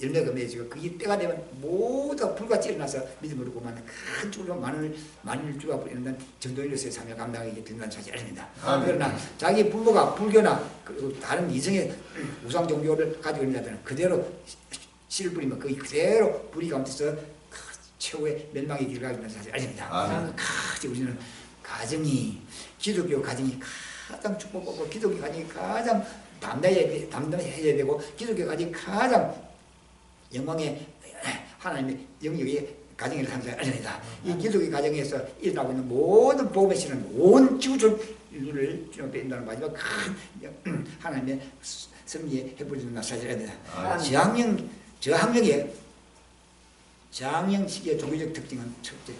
열매가 맺어지고 그게 때가 되면 모두 불같이 일어나서 믿음으로 고만한 큰 줄로 만일 주가 뿌리는 전도인으로서의 삶을 감당하게 된다는 사실이 아닙니다. 그러나 자기 부모가 불교나 다른 이성의 우상 종교를 가지고 있는 그대로 씨를 뿌리면 그 그대로 뿌리 가운데서 최후의 멸망의 길을 가게 되는 사실이 아닙니다. 우리는 가정이 기독교 가정이 가장 축복받고 기독교 가정이 가장 담당해야 되고 기독교 가정이 가장 영광의 하나님의 영역의 가정이라는 사실이 아닙니다. 이 기독교 가정에서 일어나고 있는 모든 복음의 씨는 온 지구촌을 주님께인다는 마지막 큰 하나님의 섭리에 해버리는 사실이 아닙니다. 저학년 시기의 종교적 특징은 첫째,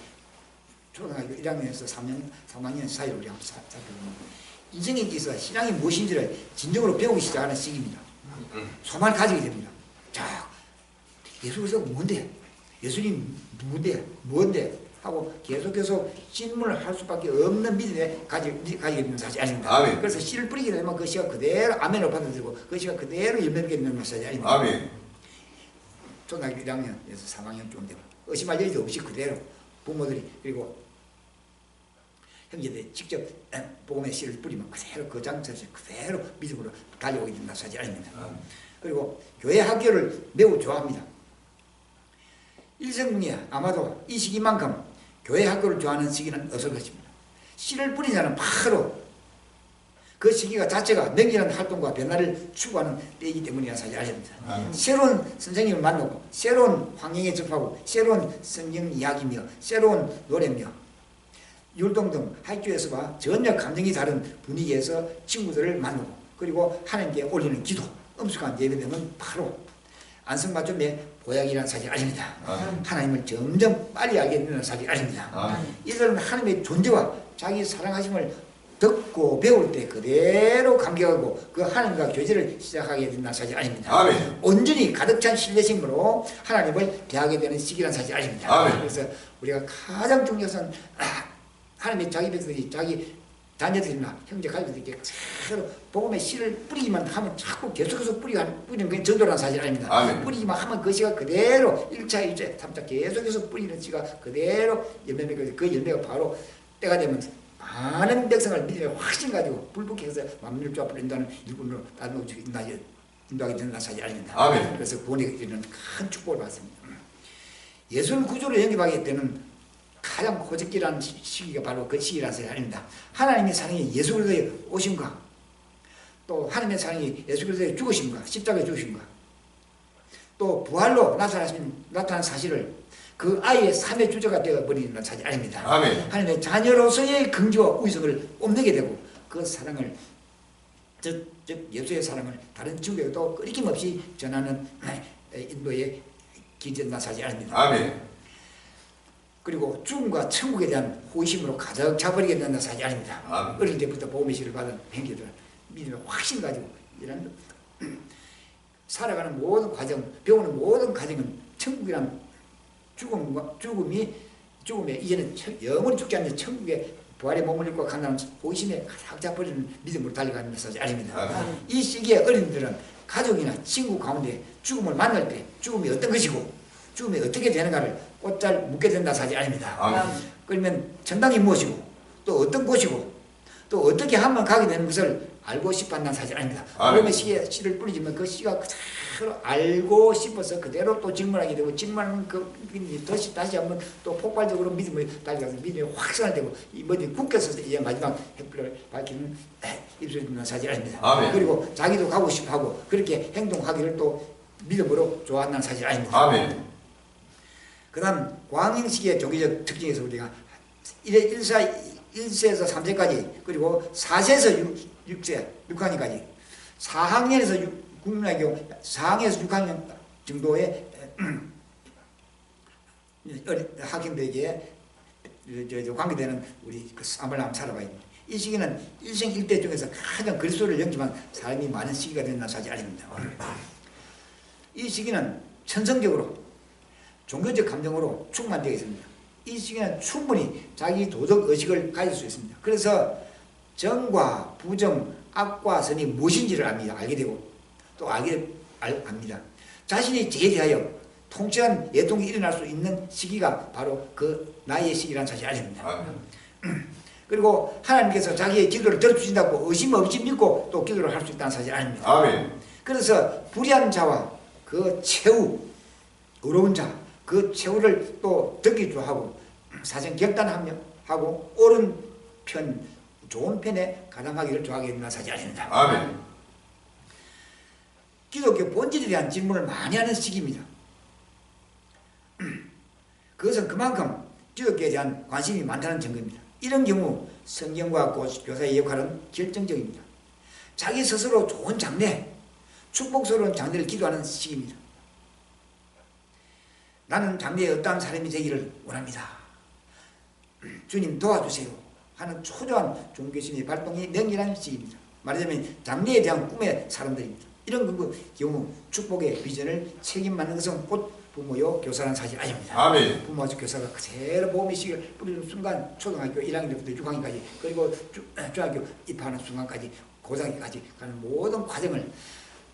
초등학교 1학년에서 3학년 사이를 우리 한번 살펴보면 인생에 있어서 신앙이 무엇인지를 진정으로 배우기 시작하는 시기입니다. 소망을 가지게 됩니다. 자, 예수 그리스도가 뭔데? 예수님 누군데? 뭔데? 하고 계속해서 질문을 할 수밖에 없는 믿음에 가지게 되는 사실이 아닙니다. 아멘. 그래서 씨를 뿌리게 되면 그 씨가 그대로 아멘을 받아들이고 그 씨가 그대로 열매맺게 되는 사실이 아닙니다. 아멘. 초등학교 1학년에서 3학년쯤 되면 의심할 여지도 없이 그대로 부모들이 그리고 형제들이 직접 복음의 씨를 뿌리면 그대로 그 장소에서 그대로 믿음으로 달려오게 된다는 사실이 아닙니다. 그리고 교회 학교를 매우 좋아합니다. 일생중에 아마도 이 시기만큼 교회 학교를 좋아하는 시기는 없을 것입니다. 씨를 뿌린 자는 바로 그 시기가 자체가 명절한 활동과 변화를 추구하는 때이기 때문이라는 사실을 아십니다. 새로운 선생님을 만나고 새로운 환경에 접하고 새로운 성경 이야기며 새로운 노래며 율동 등 학교에서와 전혀 감정이 다른 분위기에서 친구들을 만나고 그리고 하나님께 올리는 기도, 엄숙한 예배 등은 바로 안성맞춤의 보약이라는 사실을 아십니다. 하나님을 점점 빨리 알게 되는 사실을 아십니다. 이들은 하나님의 존재와 자기 사랑하심을 듣고 배울 때 그대로 감격하고 그 하나님과 교제를 시작하게 된다는 사실 아닙니다. 아멘. 온전히 가득 찬 신뢰심으로 하나님을 대하게 되는 시기라는 사실 아닙니다. 아멘. 그래서 우리가 가장 중요한 것은 하나님의 자기 백성들이 자기 자녀들이나 형제 가족들에게 그대로 복음의 씨를 뿌리기만 하면 자꾸 계속해서 뿌리는 게 전도라는 사실 아닙니다. 아멘. 뿌리기만 하면 그 씨가 그대로 1차, 2차, 3차 계속해서 뿌리는 씨가 그대로 열매맺고 그 열매가 바로 때가 되면 많은 백성을 믿음에 확신 가지고 불붙게 해서 만민을 뿌린다는 일꾼으로 다른 인도하게 된다는 사실이 아닙니다. 아멘. 그래서 구원에 이르는 큰 축복을 받습니다. 예수를 구조로 영접하게 되는 가장 호적기라는 시기가 바로 그 시기라는 사실이 아닙니다. 하나님의 사랑이 예수 그리스도의 오심과 또 하나님의 사랑이 예수 그리스도의 죽으심과 십자가의 죽으심과 또 부활로 나타난 사실을 그 아이의 삶의 주제가 되어버리는 사실이 아닙니다. 아멘. 하나님의 자녀로서의 긍지와 우성을 뽐내게 되고 그 사랑을 즉 예수의 사랑을 다른 지구에도 끊임없이 전하는 인도의 기전나 사실이 아닙니다. 아멘. 그리고 죽음과 천국에 대한 호기심으로 가득 차버리게 된다는 사실이 아닙니다. 아멘. 어릴 때부터 복음의 씨를 받은 형제들 믿음의 확신 가지고 이런 살아가는 모든 과정, 배우는 모든 과정은 천국이란 죽음에 이제는 영원히 죽지 않는 천국의 부활의 몸을 입고 간다는 호기심에 가득 잡아버리는 믿음으로 달려가는 것이 아닙니다. 이 시기에 어린이들은 가족이나 친구 가운데 죽음을 만날 때 죽음이 어떤 것이고 죽음이 어떻게 되는가를 곧잘 묻게 된다 사실 아닙니다. 그러면 정당이 무엇이고 또 어떤 곳이고 또 어떻게 하면 가게 되는 것을 알고 싶어한다는 사실 아닙니다. 그러면 씨를 뿌리지만 그 씨가 그대로 알고 싶어서 그대로 또 질문하게 되고 질문하는 그 믿음이 다시 한번 또 폭발적으로 믿음을 달려가서 믿음이 확산되고 이 뭐지 굳게서 이제 마지막 햇불을 밝히는 입술이 있는 사실 아닙니다. 그리고 자기도 가고 싶어하고 그렇게 행동하기를 또 믿음으로 좋아한다는 사실 아닙니다. 그 다음 광행시기의 종교적 특징에서 우리가 1세에서 3세까지 그리고 4세에서 6세, 6학년까지 4학년에서 6학년, 4학년에서 6학년 정도의 학생들에게 관계되는 우리 그 삶을 한번 살아봐야 됩니다. 이 시기는 일생 일대 중에서 가장 그리스도를 영접한 사람이 많은 시기가 된다는 사실 아닙니다. 이 시기는 천성적으로 종교적 감정으로 충만되어 있습니다. 이 시기는 충분히 자기 도덕 의식을 가질 수 있습니다. 그래서 정과 부정, 악과 선이 무엇인지를 알게 되고 또 압니다. 자신이 제대하여 통치한 예통이 일어날 수 있는 시기가 바로 그 나이의 시기라는 사실 아닙니다. 그리고 하나님께서 자기의 기도를 들어주신다고 의심 없이 믿고 또 기도를 할 수 있다는 사실 아닙니다. 그래서 불의한 자와 그 최후, 의로운 자, 그 최후를 또 듣기 좋아하고 사생 격단하고 옳은 편, 좋은 편에 가담하기를 좋아하게 된다는 사실 아닙니다. 기독교 본질에 대한 질문을 많이 하는 시기입니다. 그것은 그만큼 기독교에 대한 관심이 많다는 증거입니다. 이런 경우 성경과 교사의 역할은 결정적입니다. 자기 스스로 좋은 장래, 축복스러운 장래를 기도하는 시기입니다. 나는 장래에 어떠한 사람이 되기를 원합니다. 주님 도와주세요 하는 초조한 종교심의 발동이 명렬한 시기입니다. 말하자면 장래에 대한 꿈의 사람들입니다. 이런 경우 축복의 비전을 책임받는 것은 곧 부모요 교사라는 사실 아닙니다. 부모와 교사가 그대로 보험의 시기를 뿌리는 순간 초등학교 1학년부터 6학년까지 그리고 중학교 입학하는 순간까지 고등학교까지 가는 모든 과정을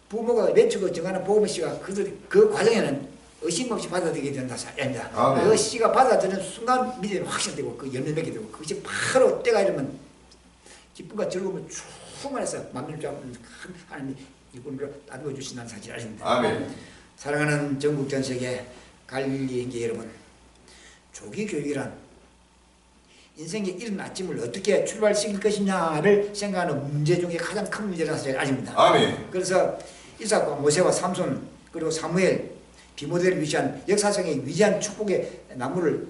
부모가 외치고 정하는 보험의 시기가 그 과정에는 의심 없이 받아들이게 된다 아닙니다. 그 씨가 받아들이는 순간 믿음이 확신되고 그 열매 맺게 되고 그것이 바로 때가 이르면 기쁨과 즐거움을 충만해서 만민을 잡는 하나님이 이분으로 따뜻해 주신다는 사실 아닙니다. 사랑하는 전국 전 세계 갈릴리인계 여러분, 조기 교육이란 인생의 이른 아침을 어떻게 출발시킬 것이냐를 생각하는 문제 중에 가장 큰 문제라는 사실 아닙니다. 그래서 이삭과 모세와 삼손 그리고 사무엘 비모델을 위시한 역사성의 위대한 축복의 나무를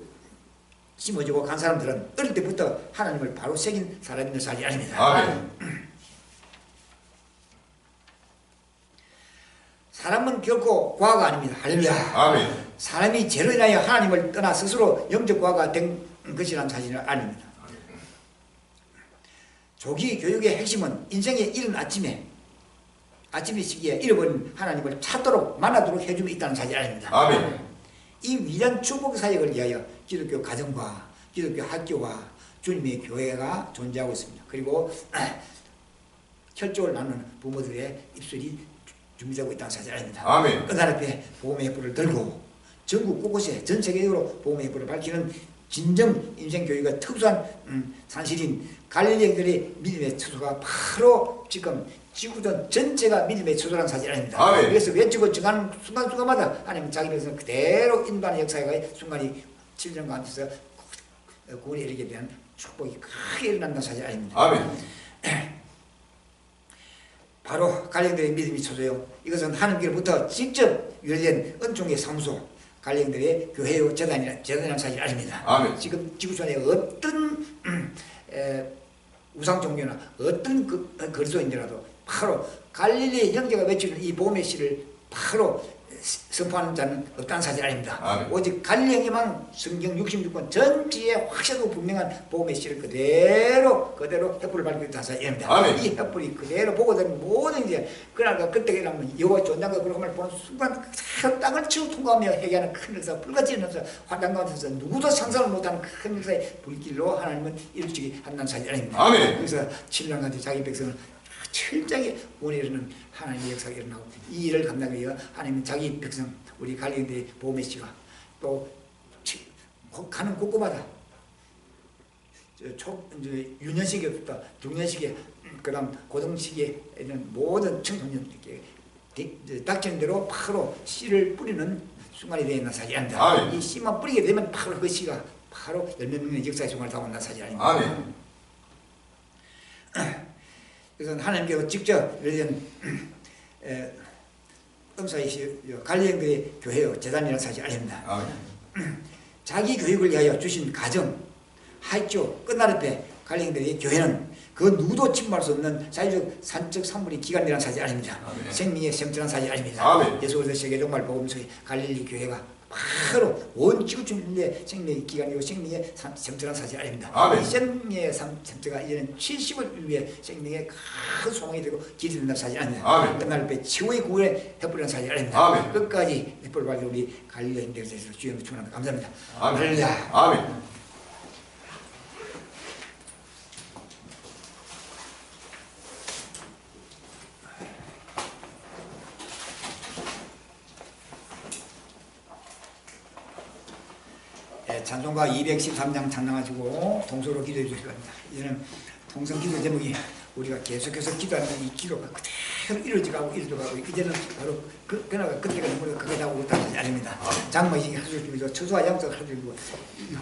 심어주고 간 사람들은 어릴 때부터 하나님을 바로 새긴 사람인 사실이 아닙니다. 사람은 결코 과거가 아닙니다. 할렐루야. 사람이 죄로 인하여 하나님을 떠나 스스로 영적 과거가 된 것이라는 사실은 아닙니다. 조기 교육의 핵심은 인생의 이른 아침의 시기에 잃어버린 하나님을 찾도록 만나도록 해줌이 있다는 사실 아닙니다. 이 위대한 축복 사역을 위하여 기독교 가정과 기독교 학교와 주님의 교회가 존재하고 있습니다. 그리고 혈족을 나누는 부모들의 입술이 준비되고 있다는 사실 아닙니다. 그날 앞에 복음의 불을 들고 전국 곳곳에 전 세계적으로 복음의 불을 밝히는 진정 인생교육의 특수한 산실인 갈릴리인들의 믿음의 처소가 바로 지금 지구전 전체가 믿음의 처소라는 사실 아닙니다. 그래서 외치고 정하는 순간순간마다 하나님 자기 백성을 그대로 인도하는 역사의 순간이 7년 가운데서 구원에 이르게 되는 축복이 크게 일어난다는 사실 아닙니다. 바로 갈릴리인들의 믿음이 처소요. 이것은 하나님께로부터 직접 유래된 은총의 사무소 갈릴리인들의 교회요 재단이라는 사실 아닙니다. 지금 지구촌에 어떤 우상 종교나 어떤 그리스도인들라도 바로 갈릴리 형제가 외치는 이 복음의 씨를 바로 선포하는 자는 없다는 사실 아닙니다. 아멘. 오직 갈릴리에만 성경 66권 전체에 확실하고 분명한 복음의 씨를 그대로 횃불을 밝히는 사실입니다. 아멘. 이 횃불이 그대로 보고되는 모든 이제 그날과 그때라면 여호와 존장과 그런 걸 보는 순간 땅을 치고 통과하며 회개하는 큰 역사, 불같이 일어나서 환장 가운데서 누구도 상상을 못하는 큰 역사의 불길로 하나님은 일찍이 한다는 사실 아닙니다. 아멘. 그래서 7년 가지 자기 백성을 철저하게 원해는 하나님의 역사가 일어나고 이 일을 감당하기 위해 하나님은 자기 백성 우리 갈릴리 보험의 씨가 또 가는 곳곳마다 이제 유년시기부터 중년시기 그다음 고등시기에는 모든 청소년들에게 닥치는 대로 바로 씨를 뿌리는 순간이 되어 있는 사실이 아닙니다. 아멘. 이 씨만 뿌리게 되면 바로 그 씨가 바로 열몇 명의 역사의 순간을 담아온다는 사실이 아닙니다. 아멘. 그래서 하나님께서 직접 이런 갈릴리의 교회요 재단이라는 사실이 아닙니다. 아멘. 자기 교육을 위하여 주신 가정 하이죠 끝날 앞에 갈릴리의 교회는 그 누구도 침범할 수 없는 자유적 산적 산물의 기관이라는 사실이 아닙니다. 아멘. 생명의 semter한 사실이 아닙니다. 아멘. 예수께서 세계종말 복음서의 갈릴리 교회가 바로 온 지구촌의 생명의 기관이고 생명의 semter한 사실이 아닙니다. 아멘. 이 생명의 semter가 이제는 70을 위해 생명의 큰 소망이 되고 길이 된다는 사실이 아닙니다. 아멘. 끝날 앞에 최후의 구원의 횃불이라는 사실이 아닙니다. 아멘. 끝까지 횃불을 밝혀 우리 갈릴리인들에 대해서 주님을 축원합니다. 감사합니다. 아멘. 할렐루야. 아멘. 찬송가 213장 장나가지고 동서로 기도해 주실 겁니다. 이제는 동성 기도 제목이 우리가 계속해서 기도하는 이 기도가 그대로 이루어져가고 이제는 바로 그나가 그때가 우리가 그게 다 오고 있다는 아닙니다. 장막이 하루주기도 처소와 양적 하루주기고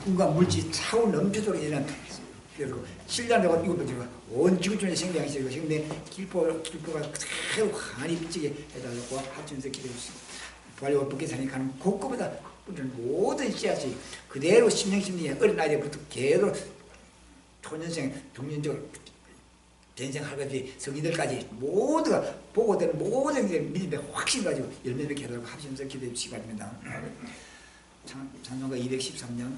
훈과 물질 차원 넘치도록 이제는 그리고 신뢰한다고 이것도 지금 온 지구촌의 생명이 있고 생명의 길포가 그대로 환히 비치게 해달라고 합주면서 기도해 주십니다. 부활과 북계산이 가는 곳곳마다 모든 씨앗이 그대로 심령심리에 어린아이들부터 계속 초년생, 중년적, 대인생할아버지, 성인들까지 모두가 보고되는 모든 믿음의 확신 가지고 열매를 기다리고 합심해서 기도해 주시기 바랍니다. 찬송가 213년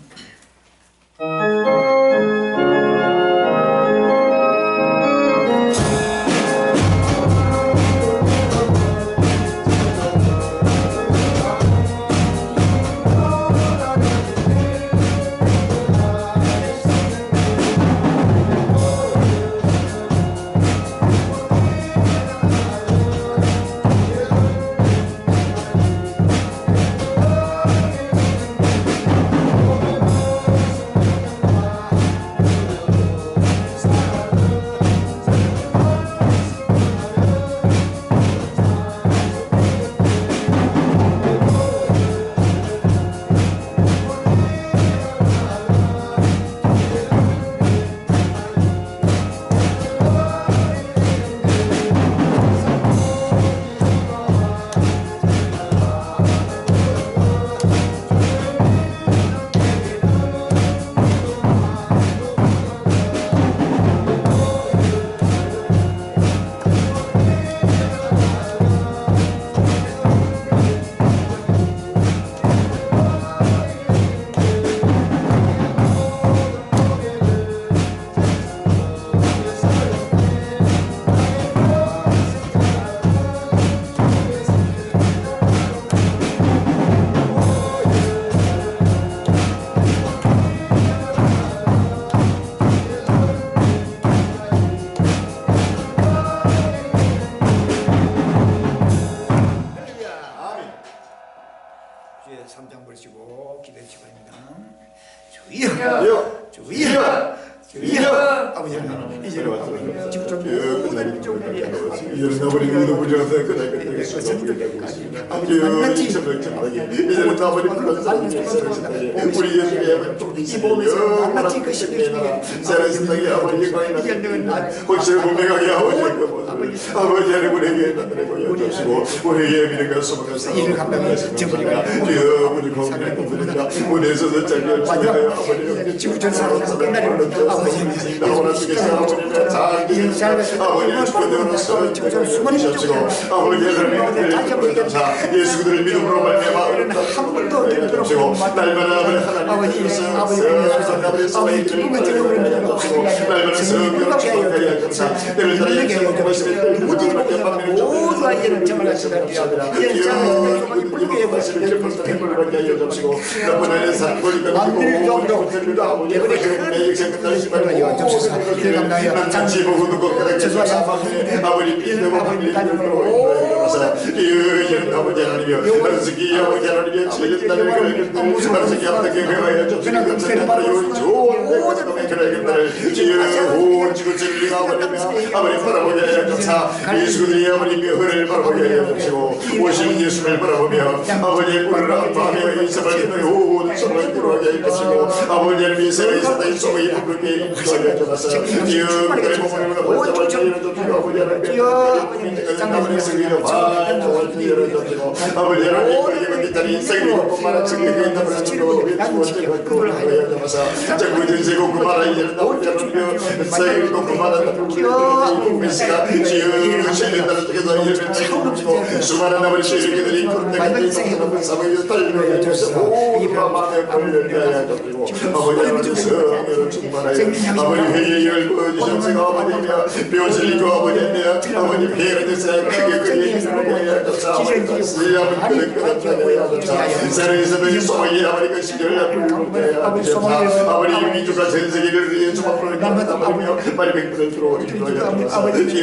이제는 나버리 불러서 우리 예수의 이 몸에서 만났지 그 심령에 살아있는 아버지 혹시 분명하게 아버지 하나님에게 나타내고 여주시고 우리의 미래가 소망하사 이를 감당해 정부리가 주여 우리 건강을 보내주다 보내서서 짧게 주여 아버지 지구촌 사람 끝나려고 아버지 나오나 주께서 아버지의 장기를 아버지의 주권으로서 주시옵시고 아버지 하나님의 감사 예수 그들의 믿음으로 말미암아 한 번도 주시고 날마다 하나님께서 아버지의 사랑의 기쁨을 주시고 날마다 성경을 주시고 감사 때를 따라 약속하고 말씀에 모든 모두 아이들은 정말 하시옵소서 이쁘게 말씀을 기쁨을 행복을 받게 하여 주시고 나쁜 아이는 산골이가 만들 정도 아버지 내 인생 끝날지 말고 난 잠시 보고 듣고 아버지 믿음으로 하나님께서 이은 아버지 하나님이여 나스기 아버지 하나님이여 지금날을 나스기 앞에 회화해 주시고 감사합니다 좋은 모든 그날을 지은 지구 진리가 아버지 바라보게 하여 주사 예수의 아버지의 은혜를 바라보게 하여 주시고 오신 예수를 바라보며 아버지의 꿀을 아파하며 이스라엘 모든 소망을 이루게 하여 주시고 아버지 하나님의 세상에서 이 소망이 부르게 하여 주셔서 지은 그의 몸을 보자마자 주시고 아버지 하나님의 승리로 반짝을 열어주시고 아버지 하나님의 기다린 인생을 뿐만 증명이 있다면 그걸 하여 주셔서 자꾸 전세고 그만하 이제는 아버지 하나님의 인생을 그만하다 메시가 지은 신뢰다는 쪽에서 일을 주시고 수많은 아버지 시리들이 그때가 인생을 사모에 달리고 주셔서 마음에 걸려게 하여 주시고 아버지 하나님 성령을 충만하여 아버지 회개의 열고 주셔서 아버지며 뼈질리고 아버지며 아버지 회개를 주셔서 크게 하여 주셔서 아버지 그릇 세상에서도 이 소망이 아버지가 시절을 아버지 민주가 전 세계를 위해 주먹으로 남아다며 빨리 백분을 들어오기로 아버지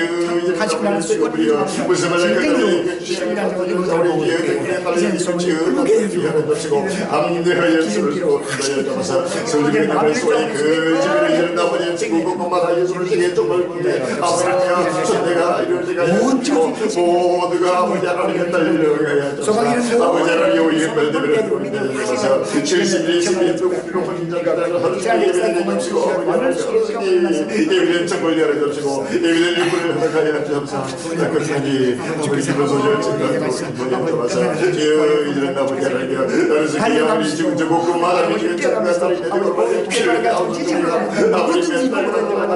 가시고 나는 수고리여 무슨 말을 그들이 우리 기억에 빨리 지으게 해주시고 함들의 예수를 주어서 성령님의 소리 그 집을 이루는 아버지 친구고마다 예수를 지게 정말 군대 아버지야 천대가 이루어지가 해주시고 모두가 아버지 하나님의 딸려가야 해주시고 아버지 하나님 오히려 별들을 주어서 70일 20일 높은 인자가 하루씩 예배를 주시고 예배는 정말 열어주시고 예배는 일꾼을 하나가야 해주시고 끝까지 우리 집을 소지할 생각으로 와서 이제는 아버지 하나님이여 그래서 기아버지 지금 저 복음 말하는 게 정말 사람이 피를 아버지 맨날 정말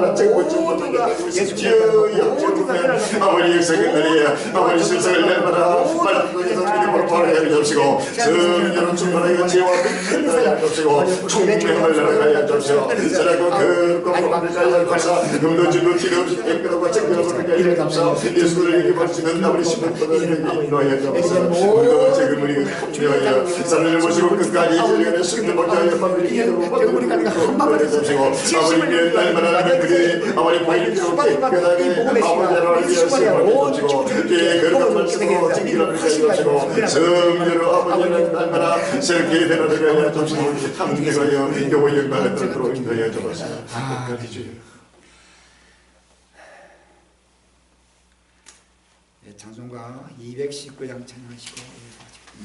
아버지 역사견들이야 아버지 실상을 내놔라 말씀에서 주님으로 바라게 해주시고 성령은 충만하게 지혜와 큰 사랑 주시고 총명을 나라가야 주시고 사랑과 그 하늘가야 감사 금도 주고 기도 없이 깨끗하고 챙겨놓고 이를 감사 예수를 이렇게 바치는 아버지 신분들을 인도하여 주옵소서 우리가 지금 우리 풍요하여 사랑을 모시고 끝까지 이제는 승리 받게 하여 우리가 한방을 주시고 아버지 날마다 그들이 아버지 보이는 깨끗하게 아버지 하나님 위해서 주시고 그런 말씀으로 지키라고 하시고 성령으로 아버지는 날마다 새롭게 되나되게 하여 주시고 함께 하여 여호와 영광을 들도록 인도하여 주옵소서. 끝까지 주여. 찬송가 219장 찬양하시고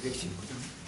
219장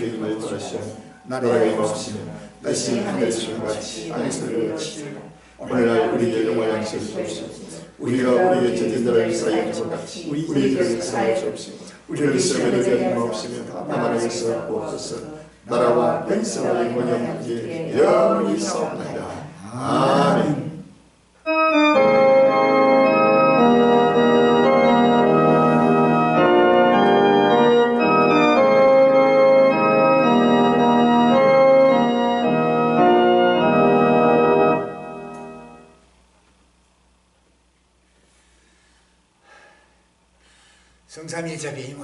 힘을 더하시오. 나라가 임하옵시며 다시 하늘에서 같이 땅에서도 같이 오늘날 우리에게 용할 양식을 주옵시오. 우리가 우리의 죄인들을 사하여 준 것 같이 우리들을 사하여 주옵시고 우리를 시험에 들게 하지 마옵시며 다만 에게서 구하옵소서. 나라와 영광과 영광이 영원히 사옵나이다. 아멘. 성삼위 자비